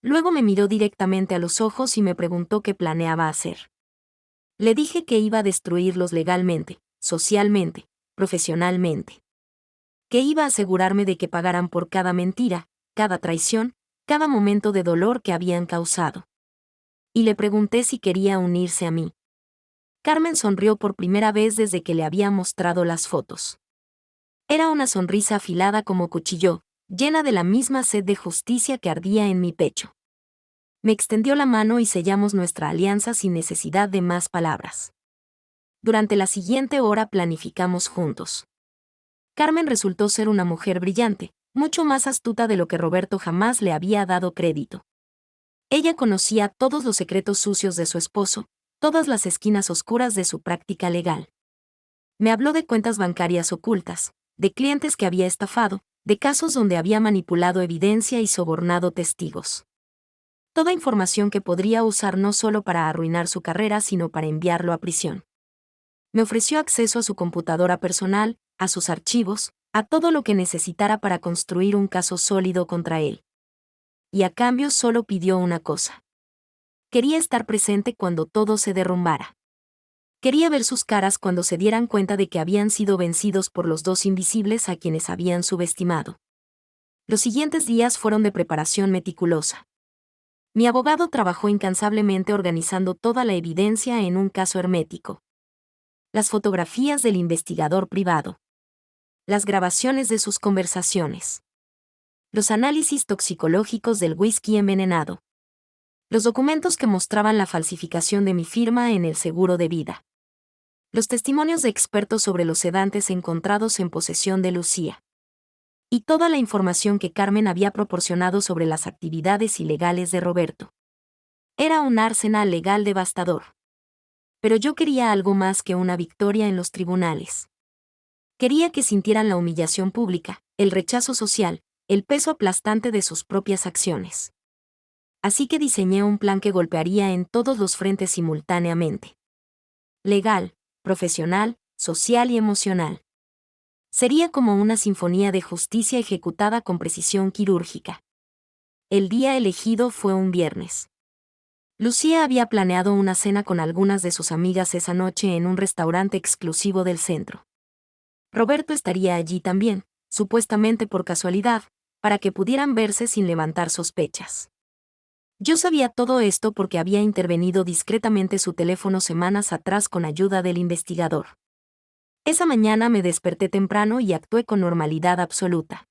Luego me miró directamente a los ojos y me preguntó qué planeaba hacer. Le dije que iba a destruirlos legalmente, socialmente, profesionalmente. Que iba a asegurarme de que pagaran por cada mentira, cada traición, cada momento de dolor que habían causado. Y le pregunté si quería unirse a mí. Carmen sonrió por primera vez desde que le había mostrado las fotos. Era una sonrisa afilada como cuchillo, llena de la misma sed de justicia que ardía en mi pecho. Me extendió la mano y sellamos nuestra alianza sin necesidad de más palabras. Durante la siguiente hora planificamos juntos. Carmen resultó ser una mujer brillante, mucho más astuta de lo que Roberto jamás le había dado crédito. Ella conocía todos los secretos sucios de su esposo, todas las esquinas oscuras de su práctica legal. Me habló de cuentas bancarias ocultas, de clientes que había estafado, de casos donde había manipulado evidencia y sobornado testigos. Toda información que podría usar no solo para arruinar su carrera, sino para enviarlo a prisión. Me ofreció acceso a su computadora personal, a sus archivos, a todo lo que necesitara para construir un caso sólido contra él. Y a cambio solo pidió una cosa. Quería estar presente cuando todo se derrumbara. Quería ver sus caras cuando se dieran cuenta de que habían sido vencidos por los dos invisibles a quienes habían subestimado. Los siguientes días fueron de preparación meticulosa. Mi abogado trabajó incansablemente organizando toda la evidencia en un caso hermético. Las fotografías del investigador privado. Las grabaciones de sus conversaciones. Los análisis toxicológicos del whisky envenenado. Los documentos que mostraban la falsificación de mi firma en el seguro de vida. Los testimonios de expertos sobre los sedantes encontrados en posesión de Lucía. Y toda la información que Carmen había proporcionado sobre las actividades ilegales de Roberto. Era un arsenal legal devastador. Pero yo quería algo más que una victoria en los tribunales. Quería que sintieran la humillación pública, el rechazo social, el peso aplastante de sus propias acciones. Así que diseñé un plan que golpearía en todos los frentes simultáneamente. Legal, profesional, social y emocional. Sería como una sinfonía de justicia ejecutada con precisión quirúrgica. El día elegido fue un viernes. Lucía había planeado una cena con algunas de sus amigas esa noche en un restaurante exclusivo del centro. Roberto estaría allí también, supuestamente por casualidad, para que pudieran verse sin levantar sospechas. Yo sabía todo esto porque había intervenido discretamente su teléfono semanas atrás con ayuda del investigador. Esa mañana me desperté temprano y actué con normalidad absoluta.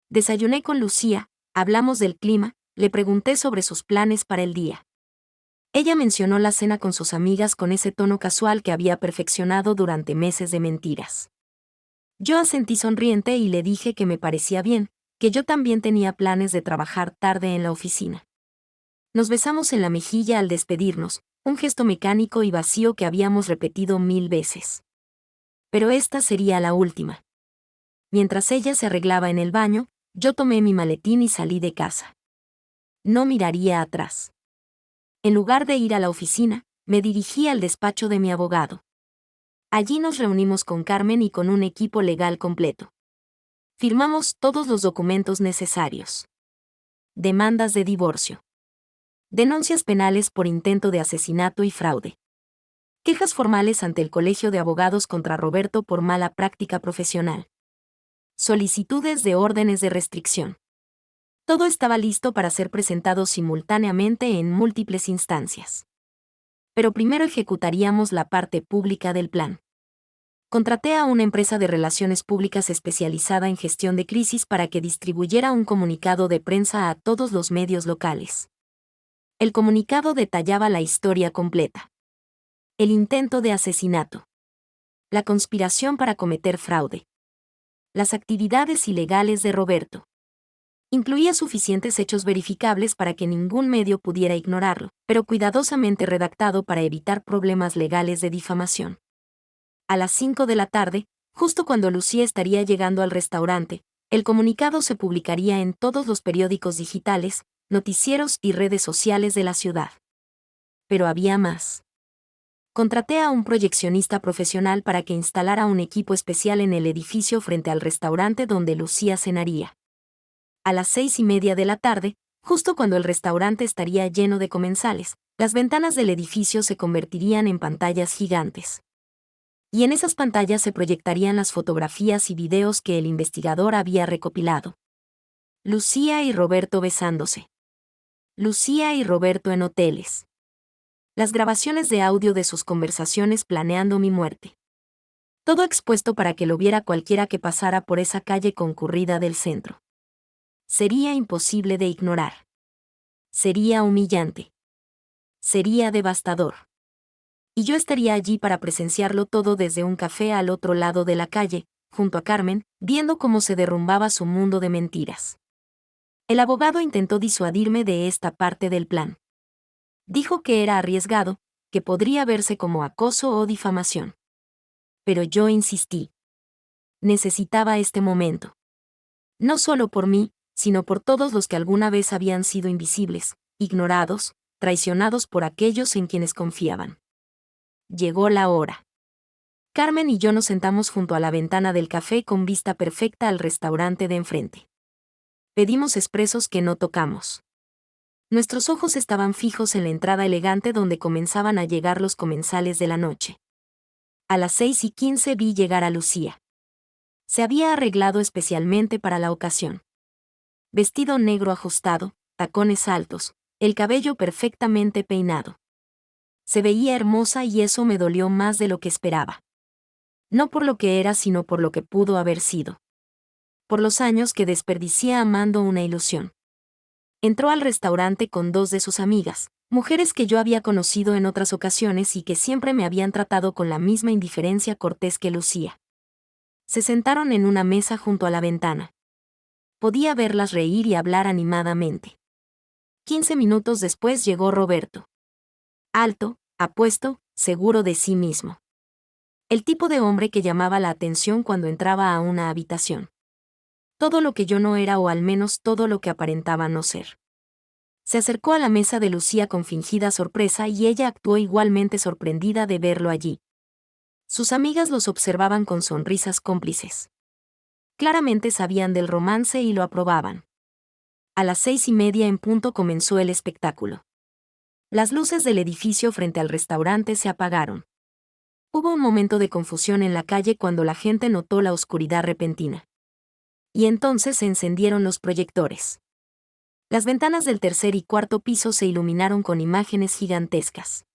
Desayuné con Lucía, hablamos del clima, le pregunté sobre sus planes para el día. Ella mencionó la cena con sus amigas con ese tono casual que había perfeccionado durante meses de mentiras. Yo asentí sonriente y le dije que me parecía bien, que yo también tenía planes de trabajar tarde en la oficina. Nos besamos en la mejilla al despedirnos, un gesto mecánico y vacío que habíamos repetido 1000 veces. Pero esta sería la última. Mientras ella se arreglaba en el baño, yo tomé mi maletín y salí de casa. No miraría atrás. En lugar de ir a la oficina, me dirigí al despacho de mi abogado. Allí nos reunimos con Carmen y con un equipo legal completo. Firmamos todos los documentos necesarios. Demandas de divorcio. Denuncias penales por intento de asesinato y fraude. Quejas formales ante el Colegio de Abogados contra Roberto por mala práctica profesional. Solicitudes de órdenes de restricción. Todo estaba listo para ser presentado simultáneamente en múltiples instancias. Pero primero ejecutaríamos la parte pública del plan. Contraté a una empresa de relaciones públicas especializada en gestión de crisis para que distribuyera un comunicado de prensa a todos los medios locales. El comunicado detallaba la historia completa. El intento de asesinato. La conspiración para cometer fraude. Las actividades ilegales de Roberto. Incluía suficientes hechos verificables para que ningún medio pudiera ignorarlo, pero cuidadosamente redactado para evitar problemas legales de difamación. A las 5 de la tarde, justo cuando Lucía estaría llegando al restaurante, el comunicado se publicaría en todos los periódicos digitales, noticieros y redes sociales de la ciudad. Pero había más. Contraté a un proyeccionista profesional para que instalara un equipo especial en el edificio frente al restaurante donde Lucía cenaría. A las 6:30 de la tarde, justo cuando el restaurante estaría lleno de comensales, las ventanas del edificio se convertirían en pantallas gigantes. Y en esas pantallas se proyectarían las fotografías y videos que el investigador había recopilado. Lucía y Roberto besándose. Lucía y Roberto en hoteles. Las grabaciones de audio de sus conversaciones planeando mi muerte. Todo expuesto para que lo viera cualquiera que pasara por esa calle concurrida del centro. Sería imposible de ignorar. Sería humillante. Sería devastador. Y yo estaría allí para presenciarlo todo desde un café al otro lado de la calle, junto a Carmen, viendo cómo se derrumbaba su mundo de mentiras. El abogado intentó disuadirme de esta parte del plan. Dijo que era arriesgado, que podría verse como acoso o difamación. Pero yo insistí. Necesitaba este momento. No solo por mí, sino por todos los que alguna vez habían sido invisibles, ignorados, traicionados por aquellos en quienes confiaban. Llegó la hora. Carmen y yo nos sentamos junto a la ventana del café con vista perfecta al restaurante de enfrente. Pedimos expresos que no tocamos. Nuestros ojos estaban fijos en la entrada elegante donde comenzaban a llegar los comensales de la noche. A las 6:15 vi llegar a Lucía. Se había arreglado especialmente para la ocasión. Vestido negro ajustado, tacones altos, el cabello perfectamente peinado. Se veía hermosa y eso me dolió más de lo que esperaba. No por lo que era, sino por lo que pudo haber sido. Por los años que desperdicié amando una ilusión. Entró al restaurante con dos de sus amigas, mujeres que yo había conocido en otras ocasiones y que siempre me habían tratado con la misma indiferencia cortés que Lucía. Se sentaron en una mesa junto a la ventana. Podía verlas reír y hablar animadamente. 15 minutos después llegó Roberto. Alto, apuesto, seguro de sí mismo. El tipo de hombre que llamaba la atención cuando entraba a una habitación. Todo lo que yo no era o al menos todo lo que aparentaba no ser. Se acercó a la mesa de Lucía con fingida sorpresa y ella actuó igualmente sorprendida de verlo allí. Sus amigas los observaban con sonrisas cómplices. Claramente sabían del romance y lo aprobaban. A las 6:30 en punto comenzó el espectáculo. Las luces del edificio frente al restaurante se apagaron. Hubo un momento de confusión en la calle cuando la gente notó la oscuridad repentina. Y entonces se encendieron los proyectores. Las ventanas del tercer y cuarto piso se iluminaron con imágenes gigantescas.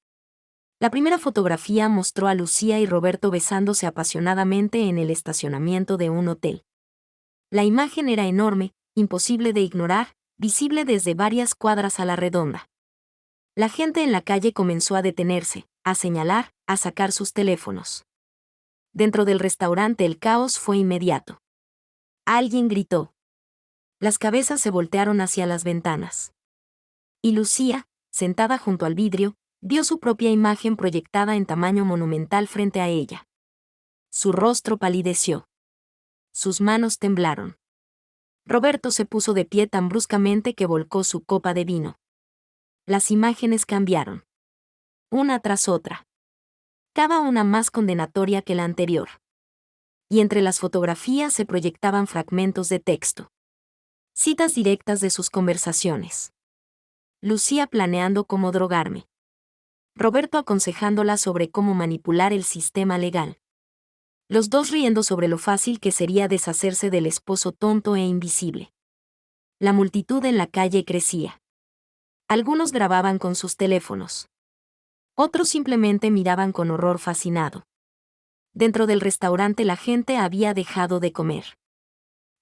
La primera fotografía mostró a Lucía y Roberto besándose apasionadamente en el estacionamiento de un hotel. La imagen era enorme, imposible de ignorar, visible desde varias cuadras a la redonda. La gente en la calle comenzó a detenerse, a señalar, a sacar sus teléfonos. Dentro del restaurante el caos fue inmediato. Alguien gritó. Las cabezas se voltearon hacia las ventanas. Y Lucía, sentada junto al vidrio, vio su propia imagen proyectada en tamaño monumental frente a ella. Su rostro palideció. Sus manos temblaron. Roberto se puso de pie tan bruscamente que volcó su copa de vino. Las imágenes cambiaron. Una tras otra. Cada una más condenatoria que la anterior. Y entre las fotografías se proyectaban fragmentos de texto. Citas directas de sus conversaciones. Lucía planeando cómo drogarme. Roberto aconsejándola sobre cómo manipular el sistema legal. Los dos riendo sobre lo fácil que sería deshacerse del esposo tonto e invisible. La multitud en la calle crecía. Algunos grababan con sus teléfonos. Otros simplemente miraban con horror fascinado. Dentro del restaurante la gente había dejado de comer.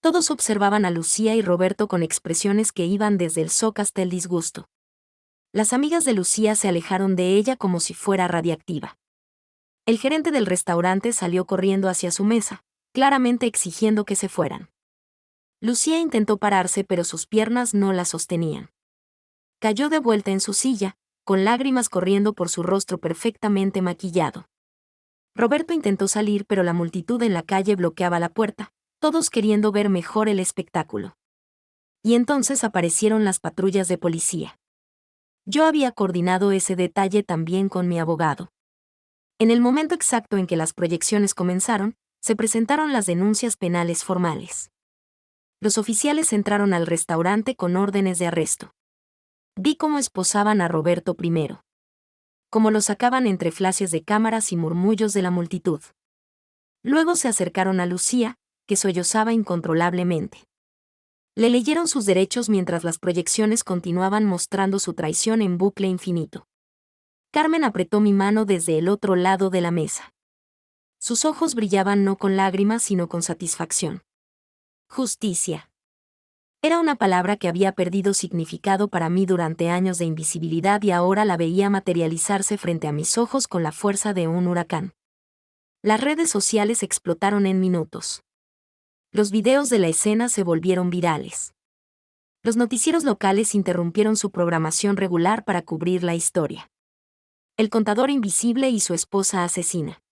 Todos observaban a Lucía y Roberto con expresiones que iban desde el shock hasta el disgusto. Las amigas de Lucía se alejaron de ella como si fuera radiactiva. El gerente del restaurante salió corriendo hacia su mesa, claramente exigiendo que se fueran. Lucía intentó pararse, pero sus piernas no la sostenían. Cayó de vuelta en su silla, con lágrimas corriendo por su rostro perfectamente maquillado. Roberto intentó salir, pero la multitud en la calle bloqueaba la puerta, todos queriendo ver mejor el espectáculo. Y entonces aparecieron las patrullas de policía. Yo había coordinado ese detalle también con mi abogado. En el momento exacto en que las proyecciones comenzaron, se presentaron las denuncias penales formales. Los oficiales entraron al restaurante con órdenes de arresto. Vi cómo esposaban a Roberto primero. Cómo lo sacaban entre flashes de cámaras y murmullos de la multitud. Luego se acercaron a Lucía, que sollozaba incontrolablemente. Le leyeron sus derechos mientras las proyecciones continuaban mostrando su traición en bucle infinito. Carmen apretó mi mano desde el otro lado de la mesa. Sus ojos brillaban no con lágrimas sino con satisfacción. Justicia. Era una palabra que había perdido significado para mí durante años de invisibilidad y ahora la veía materializarse frente a mis ojos con la fuerza de un huracán. Las redes sociales explotaron en minutos. Los videos de la escena se volvieron virales. Los noticieros locales interrumpieron su programación regular para cubrir la historia. El contador invisible y su esposa asesina.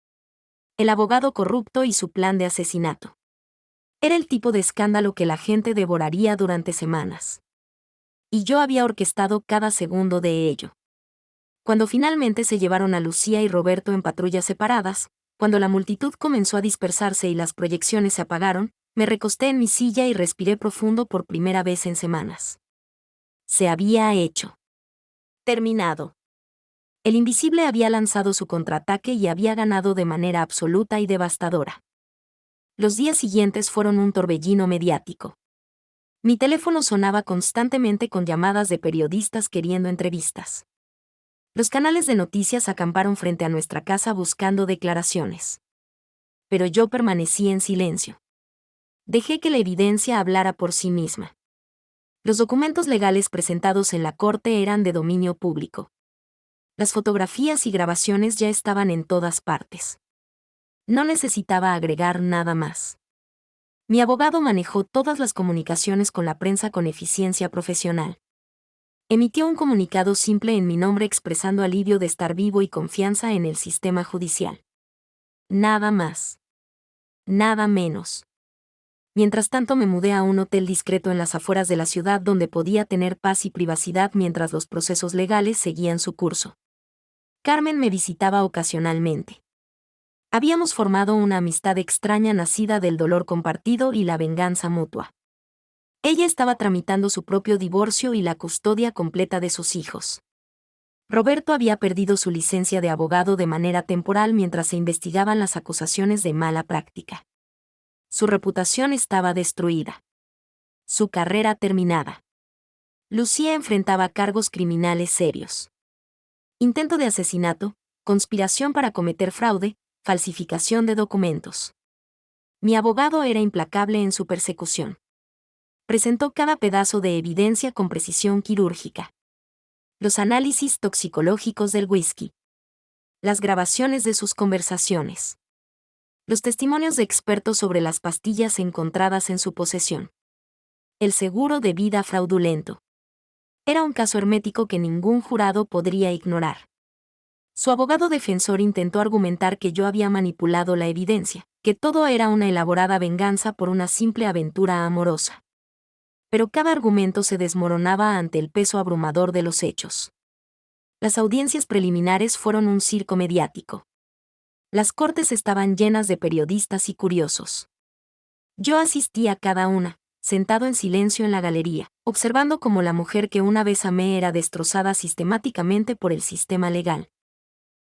El abogado corrupto y su plan de asesinato. Era el tipo de escándalo que la gente devoraría durante semanas. Y yo había orquestado cada segundo de ello. Cuando finalmente se llevaron a Lucía y Roberto en patrullas separadas, cuando la multitud comenzó a dispersarse y las proyecciones se apagaron, me recosté en mi silla y respiré profundo por primera vez en semanas. Se había hecho. Terminado. El invisible había lanzado su contraataque y había ganado de manera absoluta y devastadora. Los días siguientes fueron un torbellino mediático. Mi teléfono sonaba constantemente con llamadas de periodistas queriendo entrevistas. Los canales de noticias acamparon frente a nuestra casa buscando declaraciones. Pero yo permanecí en silencio. Dejé que la evidencia hablara por sí misma. Los documentos legales presentados en la corte eran de dominio público. Las fotografías y grabaciones ya estaban en todas partes. No necesitaba agregar nada más. Mi abogado manejó todas las comunicaciones con la prensa con eficiencia profesional. Emitió un comunicado simple en mi nombre expresando alivio de estar vivo y confianza en el sistema judicial. Nada más. Nada menos. Mientras tanto me mudé a un hotel discreto en las afueras de la ciudad donde podía tener paz y privacidad mientras los procesos legales seguían su curso. Carmen me visitaba ocasionalmente. Habíamos formado una amistad extraña nacida del dolor compartido y la venganza mutua. Ella estaba tramitando su propio divorcio y la custodia completa de sus hijos. Roberto había perdido su licencia de abogado de manera temporal mientras se investigaban las acusaciones de mala práctica. Su reputación estaba destruida. Su carrera terminada. Lucía enfrentaba cargos criminales serios. Intento de asesinato, conspiración para cometer fraude, falsificación de documentos. Mi abogado era implacable en su persecución. Presentó cada pedazo de evidencia con precisión quirúrgica. Los análisis toxicológicos del whisky. Las grabaciones de sus conversaciones. Los testimonios de expertos sobre las pastillas encontradas en su posesión. El seguro de vida fraudulento. Era un caso hermético que ningún jurado podría ignorar. Su abogado defensor intentó argumentar que yo había manipulado la evidencia, que todo era una elaborada venganza por una simple aventura amorosa. Pero cada argumento se desmoronaba ante el peso abrumador de los hechos. Las audiencias preliminares fueron un circo mediático. Las cortes estaban llenas de periodistas y curiosos. Yo asistí a cada una, sentado en silencio en la galería, observando cómo la mujer que una vez amé era destrozada sistemáticamente por el sistema legal.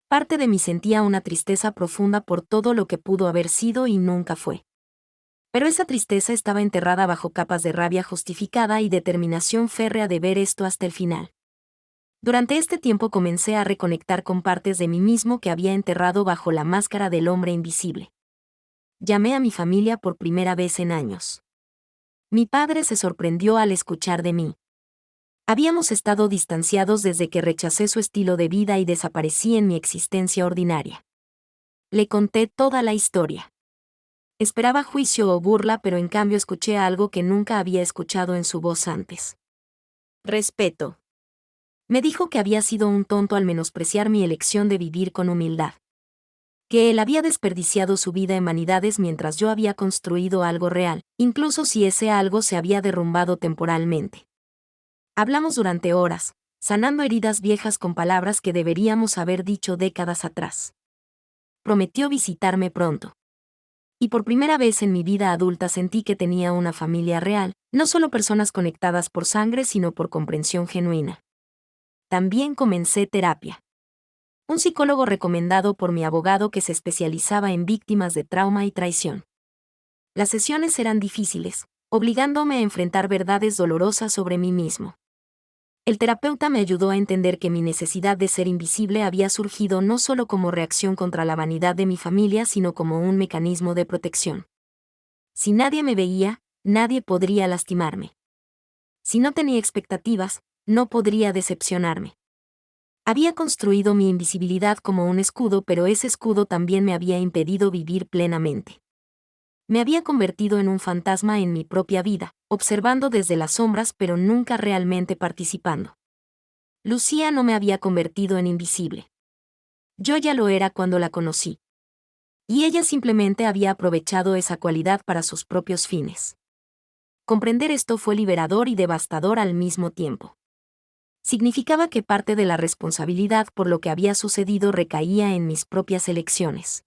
Parte de mí sentía una tristeza profunda por todo lo que pudo haber sido y nunca fue. Pero esa tristeza estaba enterrada bajo capas de rabia justificada y determinación férrea de ver esto hasta el final. Durante este tiempo comencé a reconectar con partes de mí mismo que había enterrado bajo la máscara del hombre invisible. Llamé a mi familia por primera vez en años. Mi padre se sorprendió al escuchar de mí. Habíamos estado distanciados desde que rechacé su estilo de vida y desaparecí en mi existencia ordinaria. Le conté toda la historia. Esperaba juicio o burla, pero en cambio escuché algo que nunca había escuchado en su voz antes. Respeto. Me dijo que había sido un tonto al menospreciar mi elección de vivir con humildad. Que él había desperdiciado su vida en vanidades mientras yo había construido algo real, incluso si ese algo se había derrumbado temporalmente. Hablamos durante horas, sanando heridas viejas con palabras que deberíamos haber dicho décadas atrás. Prometió visitarme pronto. Y por primera vez en mi vida adulta sentí que tenía una familia real, no solo personas conectadas por sangre sino por comprensión genuina. También comencé terapia. Un psicólogo recomendado por mi abogado que se especializaba en víctimas de trauma y traición. Las sesiones eran difíciles, obligándome a enfrentar verdades dolorosas sobre mí mismo. El terapeuta me ayudó a entender que mi necesidad de ser invisible había surgido no solo como reacción contra la vanidad de mi familia, sino como un mecanismo de protección. Si nadie me veía, nadie podría lastimarme. Si no tenía expectativas, no podría decepcionarme. Había construido mi invisibilidad como un escudo, pero ese escudo también me había impedido vivir plenamente. Me había convertido en un fantasma en mi propia vida, observando desde las sombras pero nunca realmente participando. Lucía no me había convertido en invisible. Yo ya lo era cuando la conocí. Y ella simplemente había aprovechado esa cualidad para sus propios fines. Comprender esto fue liberador y devastador al mismo tiempo. Significaba que parte de la responsabilidad por lo que había sucedido recaía en mis propias elecciones.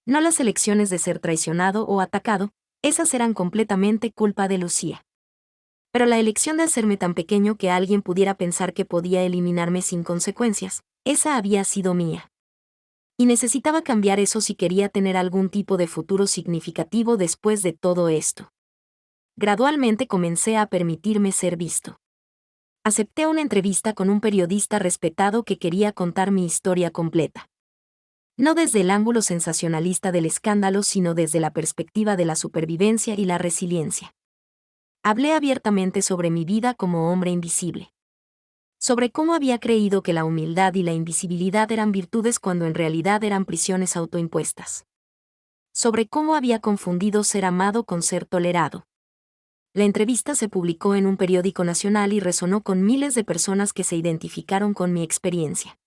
No las elecciones de ser traicionado o atacado, esas eran completamente culpa de Lucía. Pero la elección de hacerme tan pequeño que alguien pudiera pensar que podía eliminarme sin consecuencias, esa había sido mía. Y necesitaba cambiar eso si quería tener algún tipo de futuro significativo después de todo esto. Gradualmente comencé a permitirme ser visto. Acepté una entrevista con un periodista respetado que quería contar mi historia completa. No desde el ángulo sensacionalista del escándalo, sino desde la perspectiva de la supervivencia y la resiliencia. Hablé abiertamente sobre mi vida como hombre invisible. Sobre cómo había creído que la humildad y la invisibilidad eran virtudes cuando en realidad eran prisiones autoimpuestas. Sobre cómo había confundido ser amado con ser tolerado. La entrevista se publicó en un periódico nacional y resonó con miles de personas que se identificaron con mi experiencia.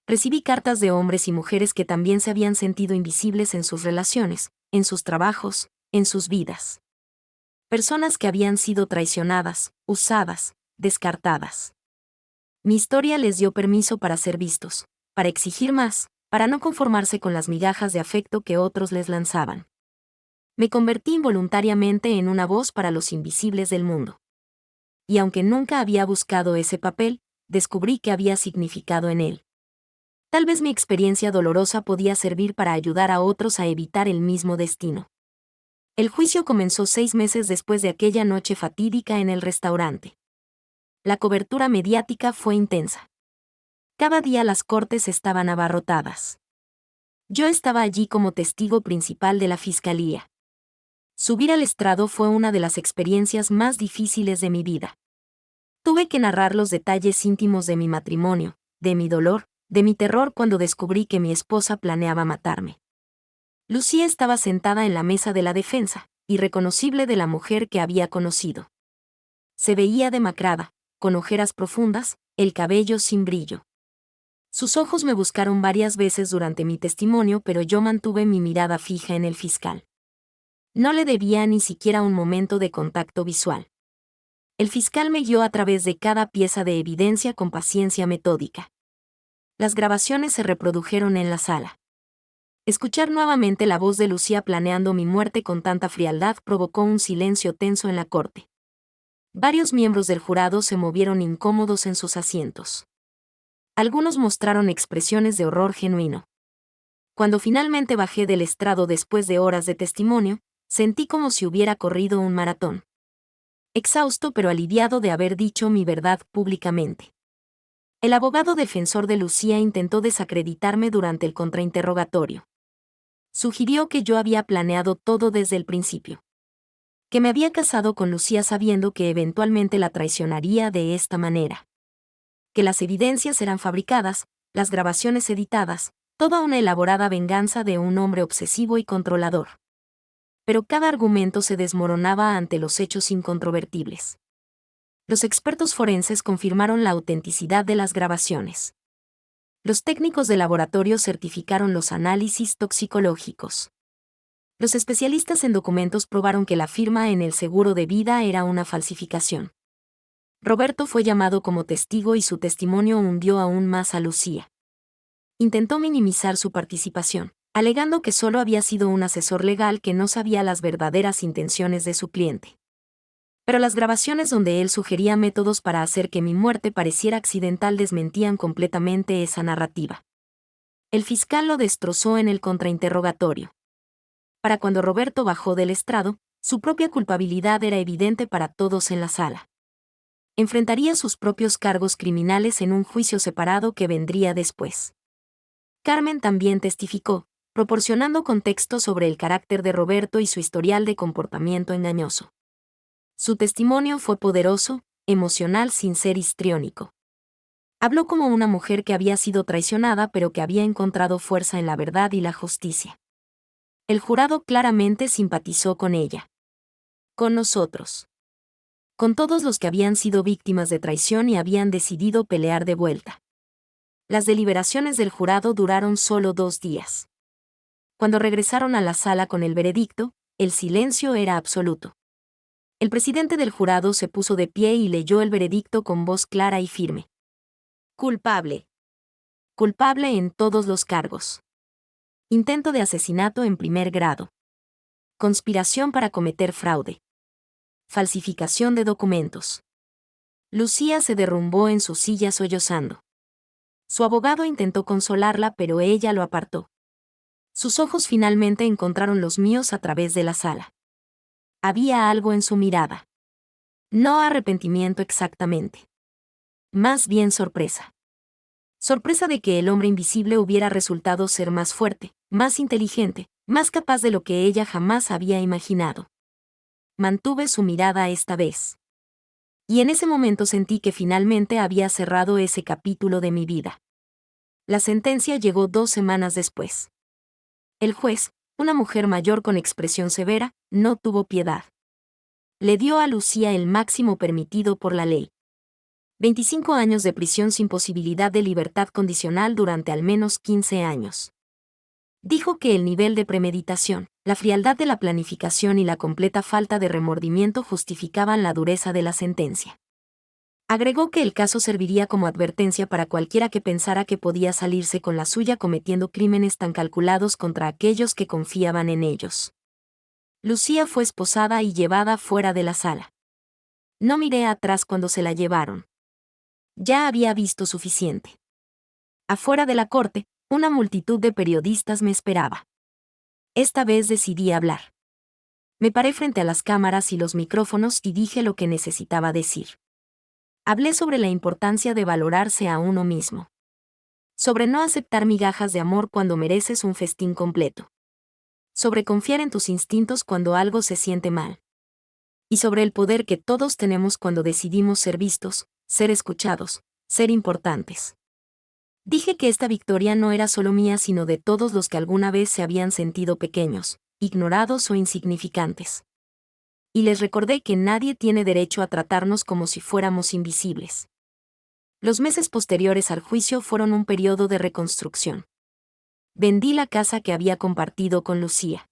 Recibí cartas de hombres y mujeres que también se habían sentido invisibles en sus relaciones, en sus trabajos, en sus vidas. Personas que habían sido traicionadas, usadas, descartadas. Mi historia les dio permiso para ser vistos, para exigir más, para no conformarse con las migajas de afecto que otros les lanzaban. Me convertí involuntariamente en una voz para los invisibles del mundo. Y aunque nunca había buscado ese papel, descubrí que había significado en él. Tal vez mi experiencia dolorosa podía servir para ayudar a otros a evitar el mismo destino. El juicio comenzó 6 meses después de aquella noche fatídica en el restaurante. La cobertura mediática fue intensa. Cada día las cortes estaban abarrotadas. Yo estaba allí como testigo principal de la fiscalía. Subir al estrado fue una de las experiencias más difíciles de mi vida. Tuve que narrar los detalles íntimos de mi matrimonio, de mi dolor, de mi terror cuando descubrí que mi esposa planeaba matarme. Lucía estaba sentada en la mesa de la defensa, irreconocible de la mujer que había conocido. Se veía demacrada, con ojeras profundas, el cabello sin brillo. Sus ojos me buscaron varias veces durante mi testimonio, pero yo mantuve mi mirada fija en el fiscal. No le debía ni siquiera un momento de contacto visual. El fiscal me guió a través de cada pieza de evidencia con paciencia metódica. Las grabaciones se reprodujeron en la sala. Escuchar nuevamente la voz de Lucía planeando mi muerte con tanta frialdad provocó un silencio tenso en la corte. Varios miembros del jurado se movieron incómodos en sus asientos. Algunos mostraron expresiones de horror genuino. Cuando finalmente bajé del estrado después de horas de testimonio, sentí como si hubiera corrido un maratón. Exhausto pero aliviado de haber dicho mi verdad públicamente. El abogado defensor de Lucía intentó desacreditarme durante el contrainterrogatorio. Sugirió que yo había planeado todo desde el principio. Que me había casado con Lucía sabiendo que eventualmente la traicionaría de esta manera. Que las evidencias eran fabricadas, las grabaciones editadas, toda una elaborada venganza de un hombre obsesivo y controlador. Pero cada argumento se desmoronaba ante los hechos incontrovertibles. Los expertos forenses confirmaron la autenticidad de las grabaciones. Los técnicos de laboratorio certificaron los análisis toxicológicos. Los especialistas en documentos probaron que la firma en el seguro de vida era una falsificación. Roberto fue llamado como testigo y su testimonio hundió aún más a Lucía. Intentó minimizar su participación, alegando que solo había sido un asesor legal que no sabía las verdaderas intenciones de su cliente. Pero las grabaciones donde él sugería métodos para hacer que mi muerte pareciera accidental desmentían completamente esa narrativa. El fiscal lo destrozó en el contrainterrogatorio. Para cuando Roberto bajó del estrado, su propia culpabilidad era evidente para todos en la sala. Enfrentaría sus propios cargos criminales en un juicio separado que vendría después. Carmen también testificó, proporcionando contexto sobre el carácter de Roberto y su historial de comportamiento engañoso. Su testimonio fue poderoso, emocional sin ser histriónico. Habló como una mujer que había sido traicionada pero que había encontrado fuerza en la verdad y la justicia. El jurado claramente simpatizó con ella. Con nosotros. Con todos los que habían sido víctimas de traición y habían decidido pelear de vuelta. Las deliberaciones del jurado duraron solo 2 días. Cuando regresaron a la sala con el veredicto, el silencio era absoluto. El presidente del jurado se puso de pie y leyó el veredicto con voz clara y firme. Culpable. Culpable en todos los cargos. Intento de asesinato en primer grado. Conspiración para cometer fraude. Falsificación de documentos. Lucía se derrumbó en su silla sollozando. Su abogado intentó consolarla, pero ella lo apartó. Sus ojos finalmente encontraron los míos a través de la sala. Había algo en su mirada. No arrepentimiento exactamente. Más bien sorpresa. Sorpresa de que el hombre invisible hubiera resultado ser más fuerte, más inteligente, más capaz de lo que ella jamás había imaginado. Mantuve su mirada esta vez. Y en ese momento sentí que finalmente había cerrado ese capítulo de mi vida. La sentencia llegó 2 semanas después. El juez, una mujer mayor con expresión severa, no tuvo piedad. Le dio a Lucía el máximo permitido por la ley. 25 años de prisión sin posibilidad de libertad condicional durante al menos 15 años. Dijo que el nivel de premeditación, la frialdad de la planificación y la completa falta de remordimiento justificaban la dureza de la sentencia. Agregó que el caso serviría como advertencia para cualquiera que pensara que podía salirse con la suya cometiendo crímenes tan calculados contra aquellos que confiaban en ellos. Lucía fue esposada y llevada fuera de la sala. No miré atrás cuando se la llevaron. Ya había visto suficiente. Afuera de la corte, una multitud de periodistas me esperaba. Esta vez decidí hablar. Me paré frente a las cámaras y los micrófonos y dije lo que necesitaba decir. Hablé sobre la importancia de valorarse a uno mismo. Sobre no aceptar migajas de amor cuando mereces un festín completo. Sobre confiar en tus instintos cuando algo se siente mal. Y sobre el poder que todos tenemos cuando decidimos ser vistos, ser escuchados, ser importantes. Dije que esta victoria no era solo mía sino de todos los que alguna vez se habían sentido pequeños, ignorados o insignificantes. Y les recordé que nadie tiene derecho a tratarnos como si fuéramos invisibles. Los meses posteriores al juicio fueron un periodo de reconstrucción. Vendí la casa que había compartido con Lucía.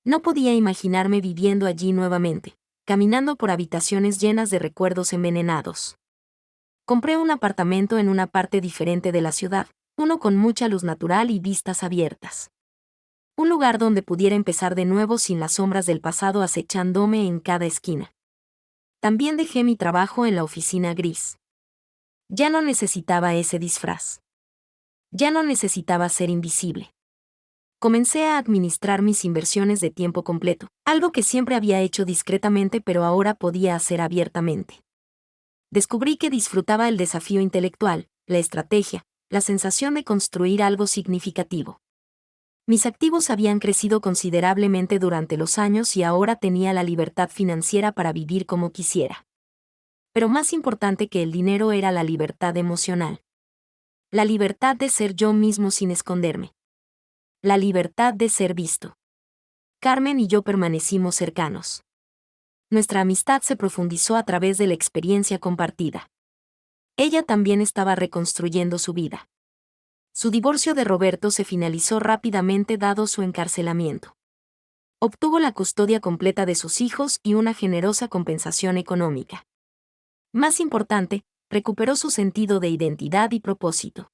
No podía imaginarme viviendo allí nuevamente, caminando por habitaciones llenas de recuerdos envenenados. Compré un apartamento en una parte diferente de la ciudad, uno con mucha luz natural y vistas abiertas. Un lugar donde pudiera empezar de nuevo sin las sombras del pasado acechándome en cada esquina. También dejé mi trabajo en la oficina gris. Ya no necesitaba ese disfraz. Ya no necesitaba ser invisible. Comencé a administrar mis inversiones de tiempo completo, algo que siempre había hecho discretamente pero ahora podía hacer abiertamente. Descubrí que disfrutaba el desafío intelectual, la estrategia, la sensación de construir algo significativo. Mis activos habían crecido considerablemente durante los años y ahora tenía la libertad financiera para vivir como quisiera. Pero más importante que el dinero era la libertad emocional. La libertad de ser yo mismo sin esconderme. La libertad de ser visto. Carmen y yo permanecimos cercanos. Nuestra amistad se profundizó a través de la experiencia compartida. Ella también estaba reconstruyendo su vida. Su divorcio de Roberto se finalizó rápidamente dado su encarcelamiento. Obtuvo la custodia completa de sus hijos y una generosa compensación económica. Más importante, recuperó su sentido de identidad y propósito.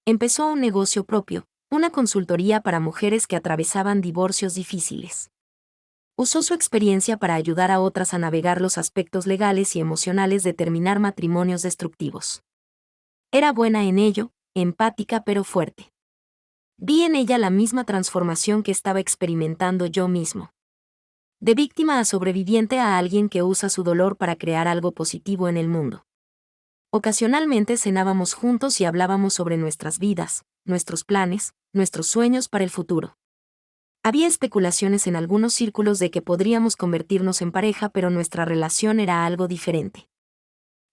Empezó un negocio propio, una consultoría para mujeres que atravesaban divorcios difíciles. Usó su experiencia para ayudar a otras a navegar los aspectos legales y emocionales de terminar matrimonios destructivos. Era buena en ello, empática pero fuerte. Vi en ella la misma transformación que estaba experimentando yo mismo. De víctima a sobreviviente a alguien que usa su dolor para crear algo positivo en el mundo. Ocasionalmente cenábamos juntos y hablábamos sobre nuestras vidas, nuestros planes, nuestros sueños para el futuro. Había especulaciones en algunos círculos de que podríamos convertirnos en pareja, pero nuestra relación era algo diferente.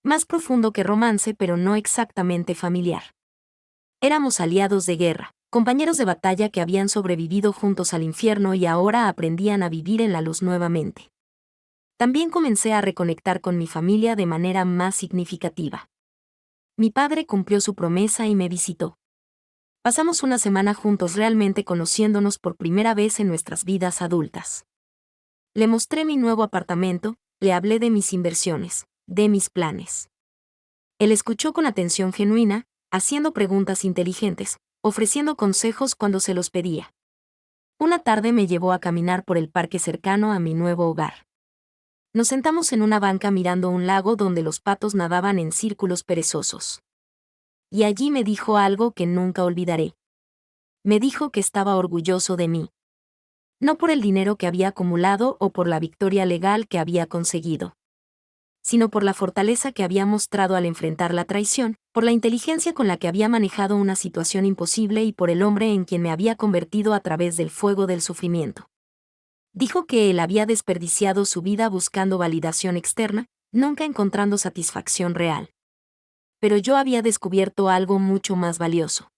Más profundo que romance, pero no exactamente familiar. Éramos aliados de guerra, compañeros de batalla que habían sobrevivido juntos al infierno y ahora aprendían a vivir en la luz nuevamente. También comencé a reconectar con mi familia de manera más significativa. Mi padre cumplió su promesa y me visitó. Pasamos una semana juntos realmente conociéndonos por primera vez en nuestras vidas adultas. Le mostré mi nuevo apartamento, le hablé de mis inversiones, de mis planes. Él escuchó con atención genuina, haciendo preguntas inteligentes, ofreciendo consejos cuando se los pedía. Una tarde me llevó a caminar por el parque cercano a mi nuevo hogar. Nos sentamos en una banca mirando un lago donde los patos nadaban en círculos perezosos. Y allí me dijo algo que nunca olvidaré. Me dijo que estaba orgulloso de mí. No por el dinero que había acumulado o por la victoria legal que había conseguido, sino por la fortaleza que había mostrado al enfrentar la traición, por la inteligencia con la que había manejado una situación imposible y por el hombre en quien me había convertido a través del fuego del sufrimiento. Dijo que él había desperdiciado su vida buscando validación externa, nunca encontrando satisfacción real. Pero yo había descubierto algo mucho más valioso.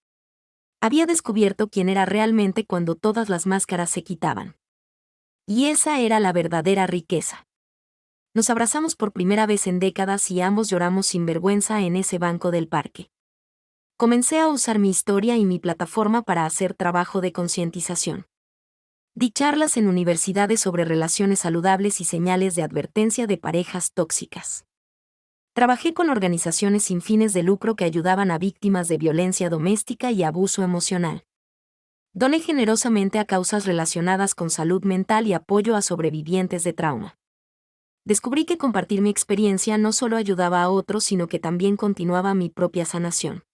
Había descubierto quién era realmente cuando todas las máscaras se quitaban. Y esa era la verdadera riqueza. Nos abrazamos por primera vez en décadas y ambos lloramos sin vergüenza en ese banco del parque. Comencé a usar mi historia y mi plataforma para hacer trabajo de concientización. Di charlas en universidades sobre relaciones saludables y señales de advertencia de parejas tóxicas. Trabajé con organizaciones sin fines de lucro que ayudaban a víctimas de violencia doméstica y abuso emocional. Doné generosamente a causas relacionadas con salud mental y apoyo a sobrevivientes de trauma. Descubrí que compartir mi experiencia no solo ayudaba a otros, sino que también continuaba mi propia sanación.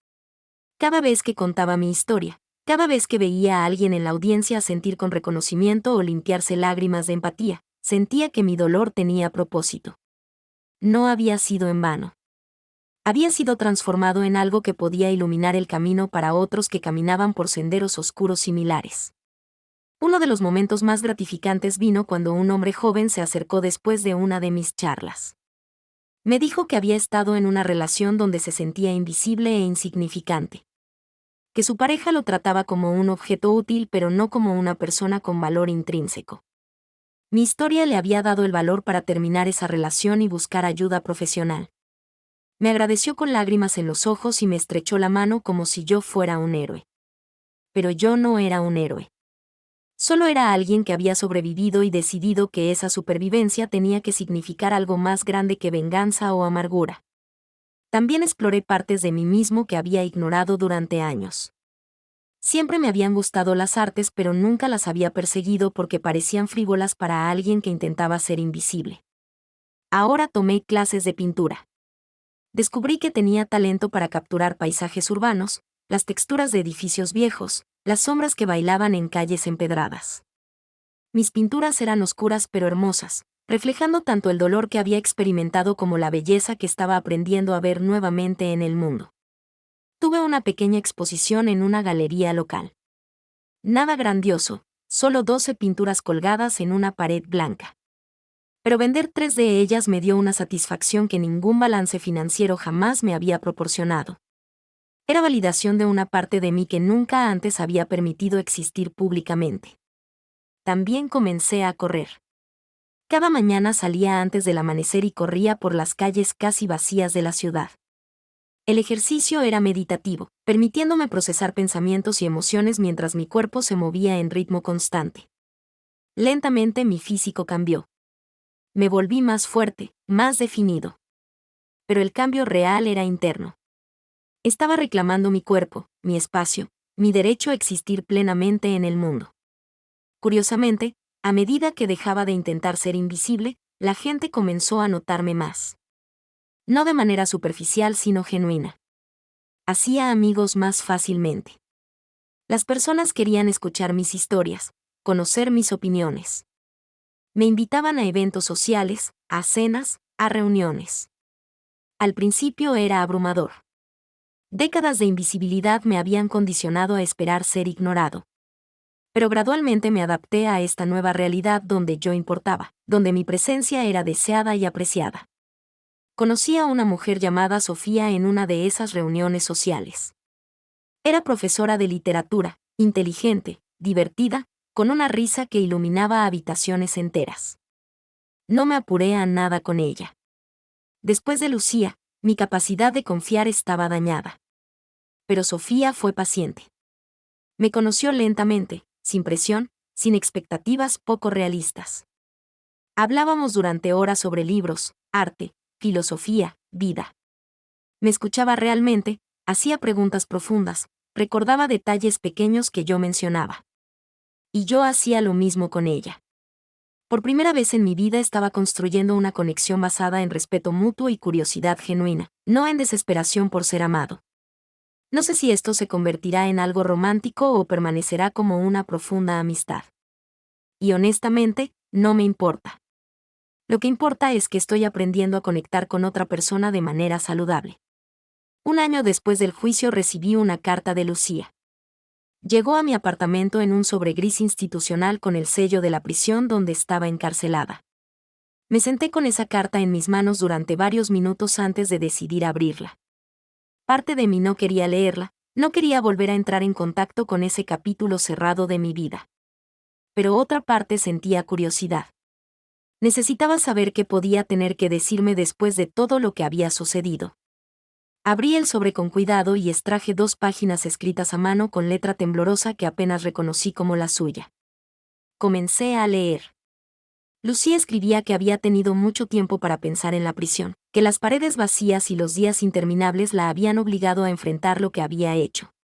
Cada vez que contaba mi historia, cada vez que veía a alguien en la audiencia sentir con reconocimiento o limpiarse lágrimas de empatía, sentía que mi dolor tenía propósito. No había sido en vano. Había sido transformado en algo que podía iluminar el camino para otros que caminaban por senderos oscuros similares. Uno de los momentos más gratificantes vino cuando un hombre joven se acercó después de una de mis charlas. Me dijo que había estado en una relación donde se sentía invisible e insignificante. Que su pareja lo trataba como un objeto útil pero no como una persona con valor intrínseco. Mi historia le había dado el valor para terminar esa relación y buscar ayuda profesional. Me agradeció con lágrimas en los ojos y me estrechó la mano como si yo fuera un héroe. Pero yo no era un héroe. Solo era alguien que había sobrevivido y decidido que esa supervivencia tenía que significar algo más grande que venganza o amargura. También exploré partes de mí mismo que había ignorado durante años. Siempre me habían gustado las artes, pero nunca las había perseguido porque parecían frívolas para alguien que intentaba ser invisible. Ahora tomé clases de pintura. Descubrí que tenía talento para capturar paisajes urbanos, las texturas de edificios viejos, las sombras que bailaban en calles empedradas. Mis pinturas eran oscuras pero hermosas, reflejando tanto el dolor que había experimentado como la belleza que estaba aprendiendo a ver nuevamente en el mundo. Tuve una pequeña exposición en una galería local. Nada grandioso, solo 12 pinturas colgadas en una pared blanca. Pero vender 3 de ellas me dio una satisfacción que ningún balance financiero jamás me había proporcionado. Era validación de una parte de mí que nunca antes había permitido existir públicamente. También comencé a correr. Cada mañana salía antes del amanecer y corría por las calles casi vacías de la ciudad. El ejercicio era meditativo, permitiéndome procesar pensamientos y emociones mientras mi cuerpo se movía en ritmo constante. Lentamente mi físico cambió. Me volví más fuerte, más definido. Pero el cambio real era interno. Estaba reclamando mi cuerpo, mi espacio, mi derecho a existir plenamente en el mundo. Curiosamente, a medida que dejaba de intentar ser invisible, la gente comenzó a notarme más. No de manera superficial sino genuina. Hacía amigos más fácilmente. Las personas querían escuchar mis historias, conocer mis opiniones. Me invitaban a eventos sociales, a cenas, a reuniones. Al principio era abrumador. Décadas de invisibilidad me habían condicionado a esperar ser ignorado. Pero gradualmente me adapté a esta nueva realidad donde yo importaba, donde mi presencia era deseada y apreciada. Conocí a una mujer llamada Sofía en una de esas reuniones sociales. Era profesora de literatura, inteligente, divertida, con una risa que iluminaba habitaciones enteras. No me apuré a nada con ella. Después de Lucía, mi capacidad de confiar estaba dañada. Pero Sofía fue paciente. Me conoció lentamente, sin presión, sin expectativas poco realistas. Hablábamos durante horas sobre libros, arte, filosofía, vida. Me escuchaba realmente, hacía preguntas profundas, recordaba detalles pequeños que yo mencionaba. Y yo hacía lo mismo con ella. Por primera vez en mi vida estaba construyendo una conexión basada en respeto mutuo y curiosidad genuina, no en desesperación por ser amado. No sé si esto se convertirá en algo romántico o permanecerá como una profunda amistad. Y honestamente, no me importa. Lo que importa es que estoy aprendiendo a conectar con otra persona de manera saludable. Un año después del juicio recibí una carta de Lucía. Llegó a mi apartamento en un sobre gris institucional con el sello de la prisión donde estaba encarcelada. Me senté con esa carta en mis manos durante varios minutos antes de decidir abrirla. Parte de mí no quería leerla, no quería volver a entrar en contacto con ese capítulo cerrado de mi vida. Pero otra parte sentía curiosidad. Necesitaba saber qué podía tener que decirme después de todo lo que había sucedido. Abrí el sobre con cuidado y extraje 2 páginas escritas a mano con letra temblorosa que apenas reconocí como la suya. Comencé a leer. Lucía escribía que había tenido mucho tiempo para pensar en la prisión, que las paredes vacías y los días interminables la habían obligado a enfrentar lo que había hecho.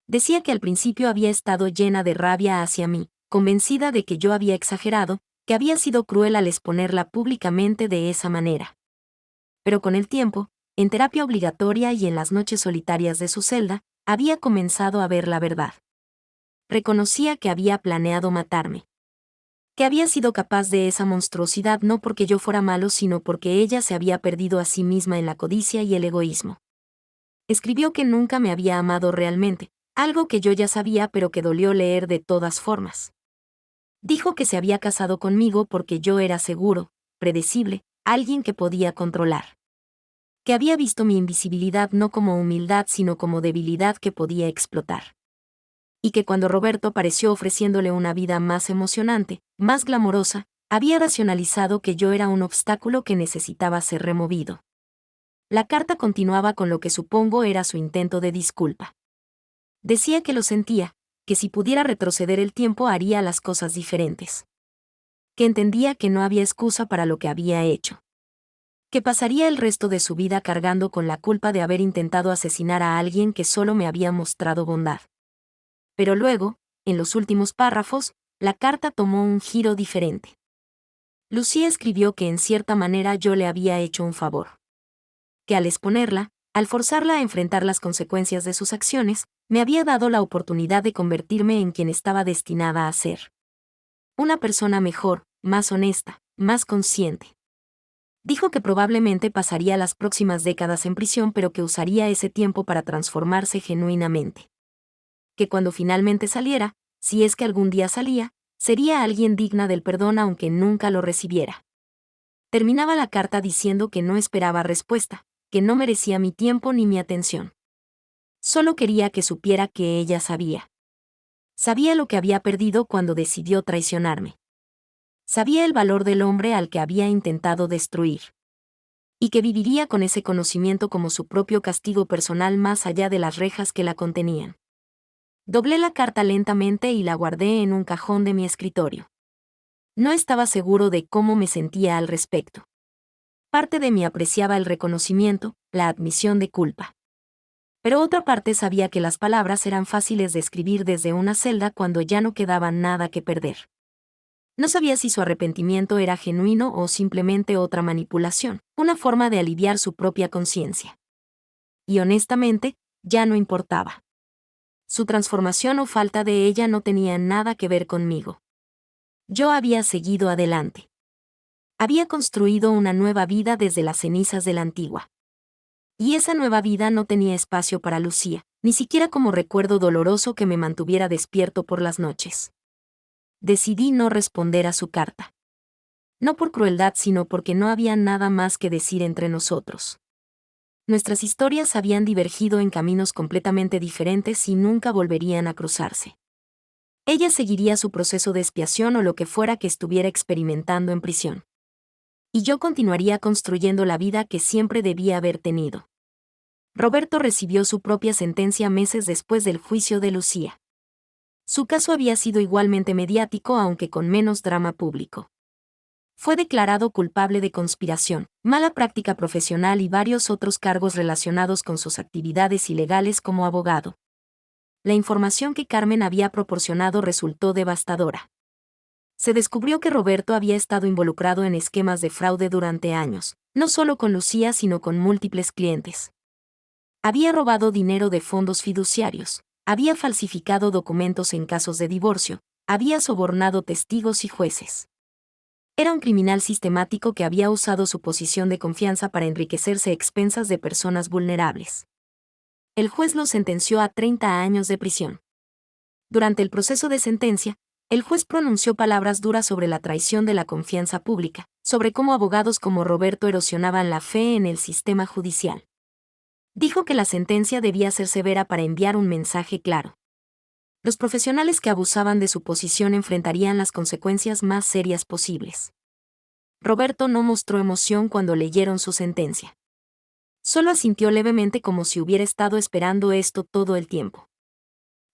Decía que al principio había estado llena de rabia hacia mí, convencida de que yo había exagerado, que había sido cruel al exponerla públicamente de esa manera. Pero con el tiempo, en terapia obligatoria y en las noches solitarias de su celda, había comenzado a ver la verdad. Reconocía que había planeado matarme. Que había sido capaz de esa monstruosidad no porque yo fuera malo sino porque ella se había perdido a sí misma en la codicia y el egoísmo. Escribió que nunca me había amado realmente, algo que yo ya sabía pero que dolió leer de todas formas. Dijo que se había casado conmigo porque yo era seguro, predecible, alguien que podía controlar. Que había visto mi invisibilidad no como humildad sino como debilidad que podía explotar. Y que cuando Roberto apareció ofreciéndole una vida más emocionante, más glamorosa, había racionalizado que yo era un obstáculo que necesitaba ser removido. La carta continuaba con lo que supongo era su intento de disculpa. Decía que lo sentía, que si pudiera retroceder el tiempo haría las cosas diferentes. Que entendía que no había excusa para lo que había hecho. Que pasaría el resto de su vida cargando con la culpa de haber intentado asesinar a alguien que solo me había mostrado bondad. Pero luego, en los últimos párrafos, la carta tomó un giro diferente. Lucía escribió que en cierta manera yo le había hecho un favor. Que al exponerla, al forzarla a enfrentar las consecuencias de sus acciones, me había dado la oportunidad de convertirme en quien estaba destinada a ser. Una persona mejor, más honesta, más consciente. Dijo que probablemente pasaría las próximas décadas en prisión pero que usaría ese tiempo para transformarse genuinamente. Que cuando finalmente saliera, Si es que algún día salía, sería alguien digna del perdón aunque nunca lo recibiera. Terminaba la carta diciendo que no esperaba respuesta, que no merecía mi tiempo ni mi atención. Solo quería que supiera que ella sabía. Sabía lo que había perdido cuando decidió traicionarme. Sabía el valor del hombre al que había intentado destruir. Y que viviría con ese conocimiento como su propio castigo personal más allá de las rejas que la contenían. Doblé la carta lentamente y la guardé en un cajón de mi escritorio. No estaba seguro de cómo me sentía al respecto. Parte de mí apreciaba el reconocimiento, la admisión de culpa. Pero otra parte sabía que las palabras eran fáciles de escribir desde una celda cuando ya no quedaba nada que perder. No sabía si su arrepentimiento era genuino o simplemente otra manipulación, una forma de aliviar su propia conciencia. Y honestamente, ya no importaba. Su transformación o falta de ella no tenía nada que ver conmigo. Yo había seguido adelante. Había construido una nueva vida desde las cenizas de la antigua. Y esa nueva vida no tenía espacio para Lucía, ni siquiera como recuerdo doloroso que me mantuviera despierto por las noches. Decidí no responder a su carta. No por crueldad, sino porque no había nada más que decir entre nosotros. Nuestras historias habían divergido en caminos completamente diferentes y nunca volverían a cruzarse. Ella seguiría su proceso de expiación o lo que fuera que estuviera experimentando en prisión. Y yo continuaría construyendo la vida que siempre debía haber tenido. Roberto recibió su propia sentencia meses después del juicio de Lucía. Su caso había sido igualmente mediático aunque con menos drama público. Fue declarado culpable de conspiración, mala práctica profesional y varios otros cargos relacionados con sus actividades ilegales como abogado. La información que Carmen había proporcionado resultó devastadora. Se descubrió que Roberto había estado involucrado en esquemas de fraude durante años, no solo con Lucía sino con múltiples clientes. Había robado dinero de fondos fiduciarios, había falsificado documentos en casos de divorcio, había sobornado testigos y jueces. Era un criminal sistemático que había usado su posición de confianza para enriquecerse a expensas de personas vulnerables. El juez lo sentenció a 30 años de prisión. Durante el proceso de sentencia, el juez pronunció palabras duras sobre la traición de la confianza pública, sobre cómo abogados como Roberto erosionaban la fe en el sistema judicial. Dijo que la sentencia debía ser severa para enviar un mensaje claro. Los profesionales que abusaban de su posición enfrentarían las consecuencias más serias posibles. Roberto no mostró emoción cuando leyeron su sentencia. Solo asintió levemente como si hubiera estado esperando esto todo el tiempo.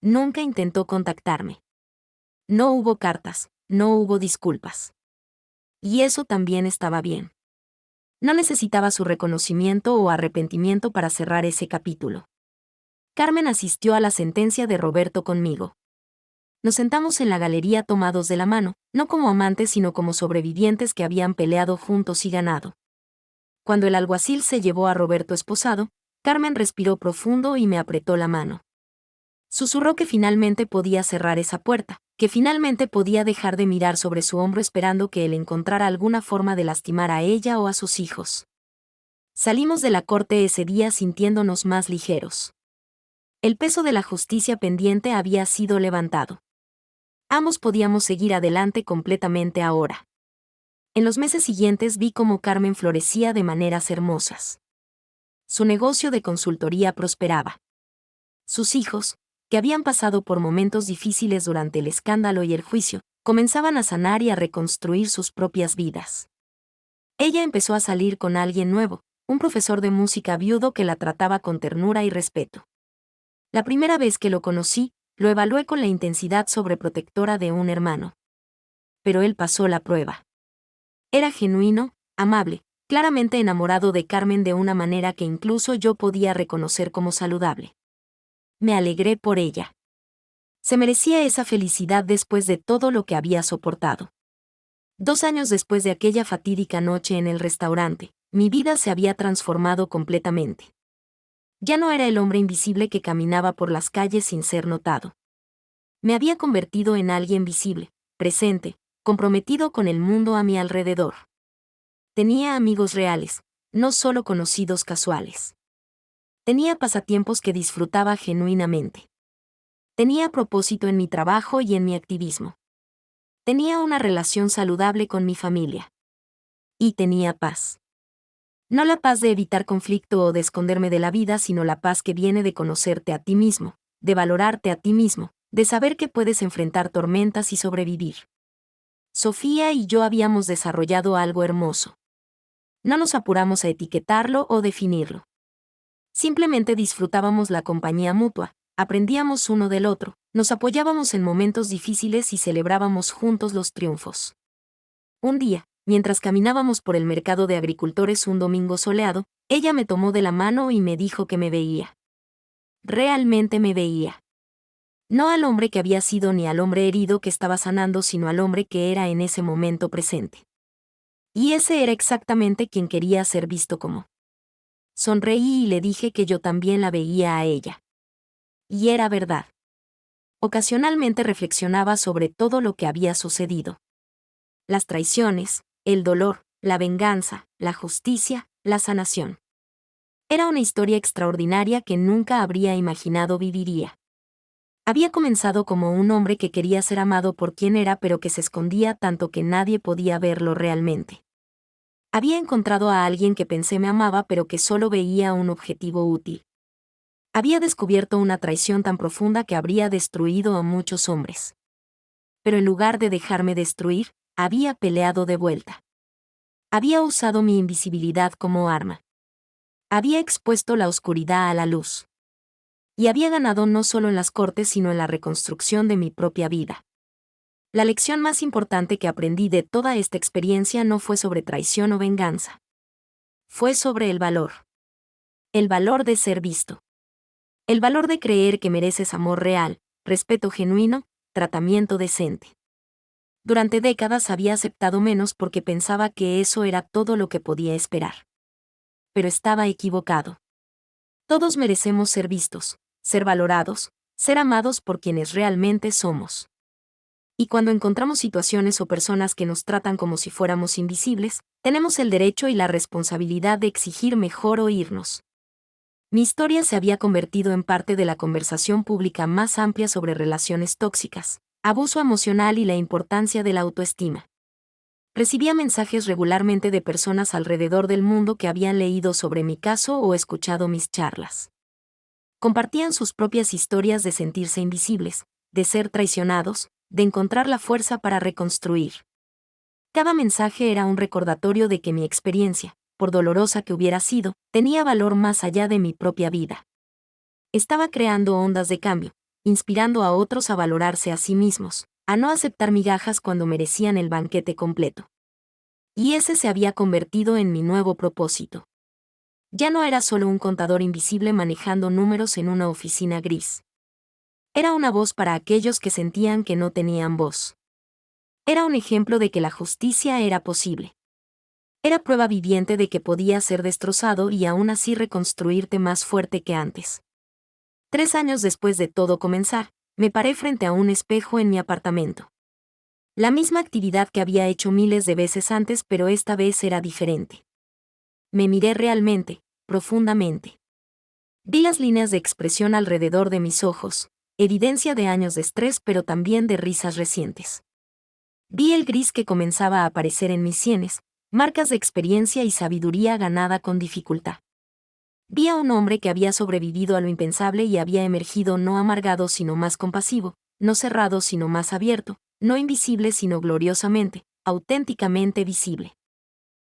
Nunca intentó contactarme. No hubo cartas, no hubo disculpas. Y eso también estaba bien. No necesitaba su reconocimiento o arrepentimiento para cerrar ese capítulo. Carmen asistió a la sentencia de Roberto conmigo. Nos sentamos en la galería tomados de la mano, no como amantes sino como sobrevivientes que habían peleado juntos y ganado. Cuando el alguacil se llevó a Roberto esposado, Carmen respiró profundo y me apretó la mano. Susurró que finalmente podía cerrar esa puerta, que finalmente podía dejar de mirar sobre su hombro esperando que él encontrara alguna forma de lastimar a ella o a sus hijos. Salimos de la corte ese día sintiéndonos más ligeros. El peso de la justicia pendiente había sido levantado. Ambos podíamos seguir adelante completamente ahora. En los meses siguientes vi cómo Carmen florecía de maneras hermosas. Su negocio de consultoría prosperaba. Sus hijos, que habían pasado por momentos difíciles durante el escándalo y el juicio, comenzaban a sanar y a reconstruir sus propias vidas. Ella empezó a salir con alguien nuevo, un profesor de música viudo que la trataba con ternura y respeto. La primera vez que lo conocí, lo evalué con la intensidad sobreprotectora de un hermano. Pero él pasó la prueba. Era genuino, amable, claramente enamorado de Carmen de una manera que incluso yo podía reconocer como saludable. Me alegré por ella. Se merecía esa felicidad después de todo lo que había soportado. 2 años después de aquella fatídica noche en el restaurante, mi vida se había transformado completamente. Ya no era el hombre invisible que caminaba por las calles sin ser notado. Me había convertido en alguien visible, presente, comprometido con el mundo a mi alrededor. Tenía amigos reales, no solo conocidos casuales. Tenía pasatiempos que disfrutaba genuinamente. Tenía propósito en mi trabajo y en mi activismo. Tenía una relación saludable con mi familia. Y tenía paz. No la paz de evitar conflicto o de esconderme de la vida, sino la paz que viene de conocerte a ti mismo, de valorarte a ti mismo, de saber que puedes enfrentar tormentas y sobrevivir. Sofía y yo habíamos desarrollado algo hermoso. No nos apuramos a etiquetarlo o definirlo. Simplemente disfrutábamos la compañía mutua, aprendíamos uno del otro, nos apoyábamos en momentos difíciles y celebrábamos juntos los triunfos. Un día, mientras caminábamos por el mercado de agricultores un domingo soleado, ella me tomó de la mano y me dijo que me veía. Realmente me veía. No al hombre que había sido ni al hombre herido que estaba sanando, sino al hombre que era en ese momento presente. Y ese era exactamente quien quería ser visto como. Sonreí y le dije que yo también la veía a ella. Y era verdad. Ocasionalmente reflexionaba sobre todo lo que había sucedido. Las traiciones, el dolor, la venganza, la justicia, la sanación. Era una historia extraordinaria que nunca habría imaginado viviría. Había comenzado como un hombre que quería ser amado por quien era, pero que se escondía tanto que nadie podía verlo realmente. Había encontrado a alguien que pensé me amaba, pero que solo veía un objetivo útil. Había descubierto una traición tan profunda que habría destruido a muchos hombres. Pero en lugar de dejarme destruir, había peleado de vuelta. Había usado mi invisibilidad como arma. Había expuesto la oscuridad a la luz. Y había ganado no solo en las cortes, sino en la reconstrucción de mi propia vida. La lección más importante que aprendí de toda esta experiencia no fue sobre traición o venganza. Fue sobre el valor. El valor de ser visto. El valor de creer que mereces amor real, respeto genuino, tratamiento decente. Durante décadas había aceptado menos porque pensaba que eso era todo lo que podía esperar. Pero estaba equivocado. Todos merecemos ser vistos, ser valorados, ser amados por quienes realmente somos. Y cuando encontramos situaciones o personas que nos tratan como si fuéramos invisibles, tenemos el derecho y la responsabilidad de exigir mejor oírnos. Mi historia se había convertido en parte de la conversación pública más amplia sobre relaciones tóxicas, abuso emocional y la importancia de la autoestima. Recibía mensajes regularmente de personas alrededor del mundo que habían leído sobre mi caso o escuchado mis charlas. Compartían sus propias historias de sentirse invisibles, de ser traicionados, de encontrar la fuerza para reconstruir. Cada mensaje era un recordatorio de que mi experiencia, por dolorosa que hubiera sido, tenía valor más allá de mi propia vida. Estaba creando ondas de cambio, inspirando a otros a valorarse a sí mismos, a no aceptar migajas cuando merecían el banquete completo. Y ese se había convertido en mi nuevo propósito. Ya no era solo un contador invisible manejando números en una oficina gris. Era una voz para aquellos que sentían que no tenían voz. Era un ejemplo de que la justicia era posible. Era prueba viviente de que podías ser destrozado y aún así reconstruirte más fuerte que antes. 3 años después de todo comenzar, me paré frente a un espejo en mi apartamento. La misma actividad que había hecho miles de veces antes, pero esta vez era diferente. Me miré realmente, profundamente. Vi las líneas de expresión alrededor de mis ojos, evidencia de años de estrés pero también de risas recientes. Vi el gris que comenzaba a aparecer en mis sienes, marcas de experiencia y sabiduría ganada con dificultad. Vi a un hombre que había sobrevivido a lo impensable y había emergido no amargado sino más compasivo, no cerrado sino más abierto, no invisible sino gloriosamente, auténticamente visible.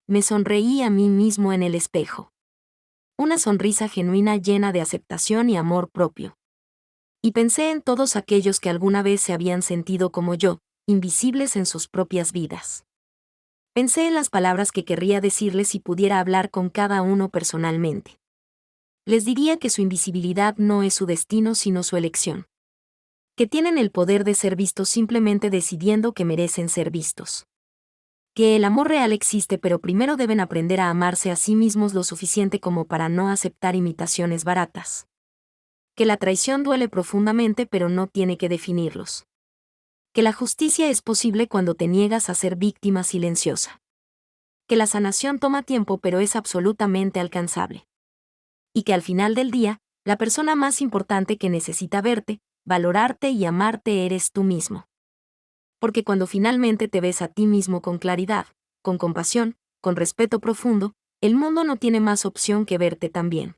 Me sonreí a mí mismo en el espejo. Una sonrisa genuina llena de aceptación y amor propio. Y pensé en todos aquellos que alguna vez se habían sentido como yo, invisibles en sus propias vidas. Pensé en las palabras que querría decirles si pudiera hablar con cada uno personalmente. Les diría que su invisibilidad no es su destino sino su elección. Que tienen el poder de ser vistos simplemente decidiendo que merecen ser vistos. Que el amor real existe, pero primero deben aprender a amarse a sí mismos lo suficiente como para no aceptar imitaciones baratas. Que la traición duele profundamente pero no tiene que definirlos. Que la justicia es posible cuando te niegas a ser víctima silenciosa. Que la sanación toma tiempo pero es absolutamente alcanzable. Y que al final del día, la persona más importante que necesita verte, valorarte y amarte eres tú mismo. Porque cuando finalmente te ves a ti mismo con claridad, con compasión, con respeto profundo, el mundo no tiene más opción que verte también.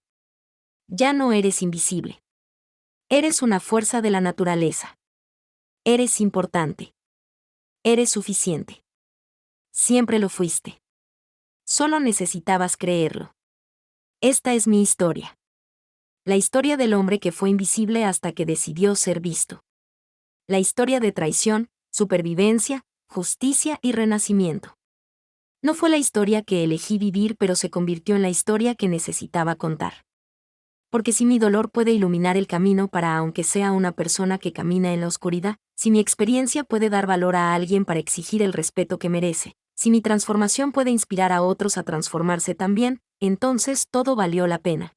Ya no eres invisible. Eres una fuerza de la naturaleza. Eres importante. Eres suficiente. Siempre lo fuiste. Solo necesitabas creerlo. Esta es mi historia. La historia del hombre que fue invisible hasta que decidió ser visto. La historia de traición, supervivencia, justicia y renacimiento. No fue la historia que elegí vivir, pero se convirtió en la historia que necesitaba contar. Porque si mi dolor puede iluminar el camino para aunque sea una persona que camina en la oscuridad, si mi experiencia puede dar valor a alguien para exigir el respeto que merece, si mi transformación puede inspirar a otros a transformarse también, entonces todo valió la pena.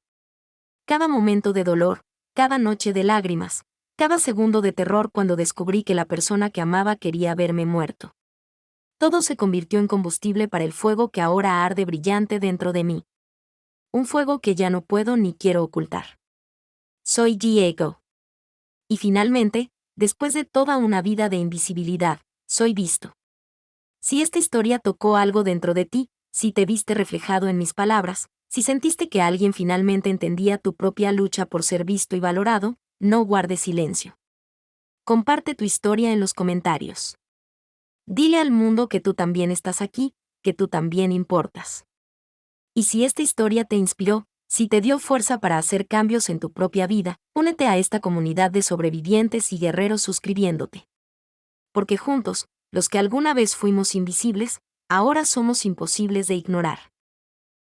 Cada momento de dolor, cada noche de lágrimas, cada segundo de terror cuando descubrí que la persona que amaba quería verme muerto. Todo se convirtió en combustible para el fuego que ahora arde brillante dentro de mí. Un fuego que ya no puedo ni quiero ocultar. Soy Diego. Y finalmente, después de toda una vida de invisibilidad, soy visto. Si esta historia tocó algo dentro de ti, si te viste reflejado en mis palabras, si sentiste que alguien finalmente entendía tu propia lucha por ser visto y valorado, no guardes silencio. Comparte tu historia en los comentarios. Dile al mundo que tú también estás aquí, que tú también importas. Y si esta historia te inspiró, si te dio fuerza para hacer cambios en tu propia vida, únete a esta comunidad de sobrevivientes y guerreros suscribiéndote. Porque juntos, los que alguna vez fuimos invisibles, ahora somos imposibles de ignorar.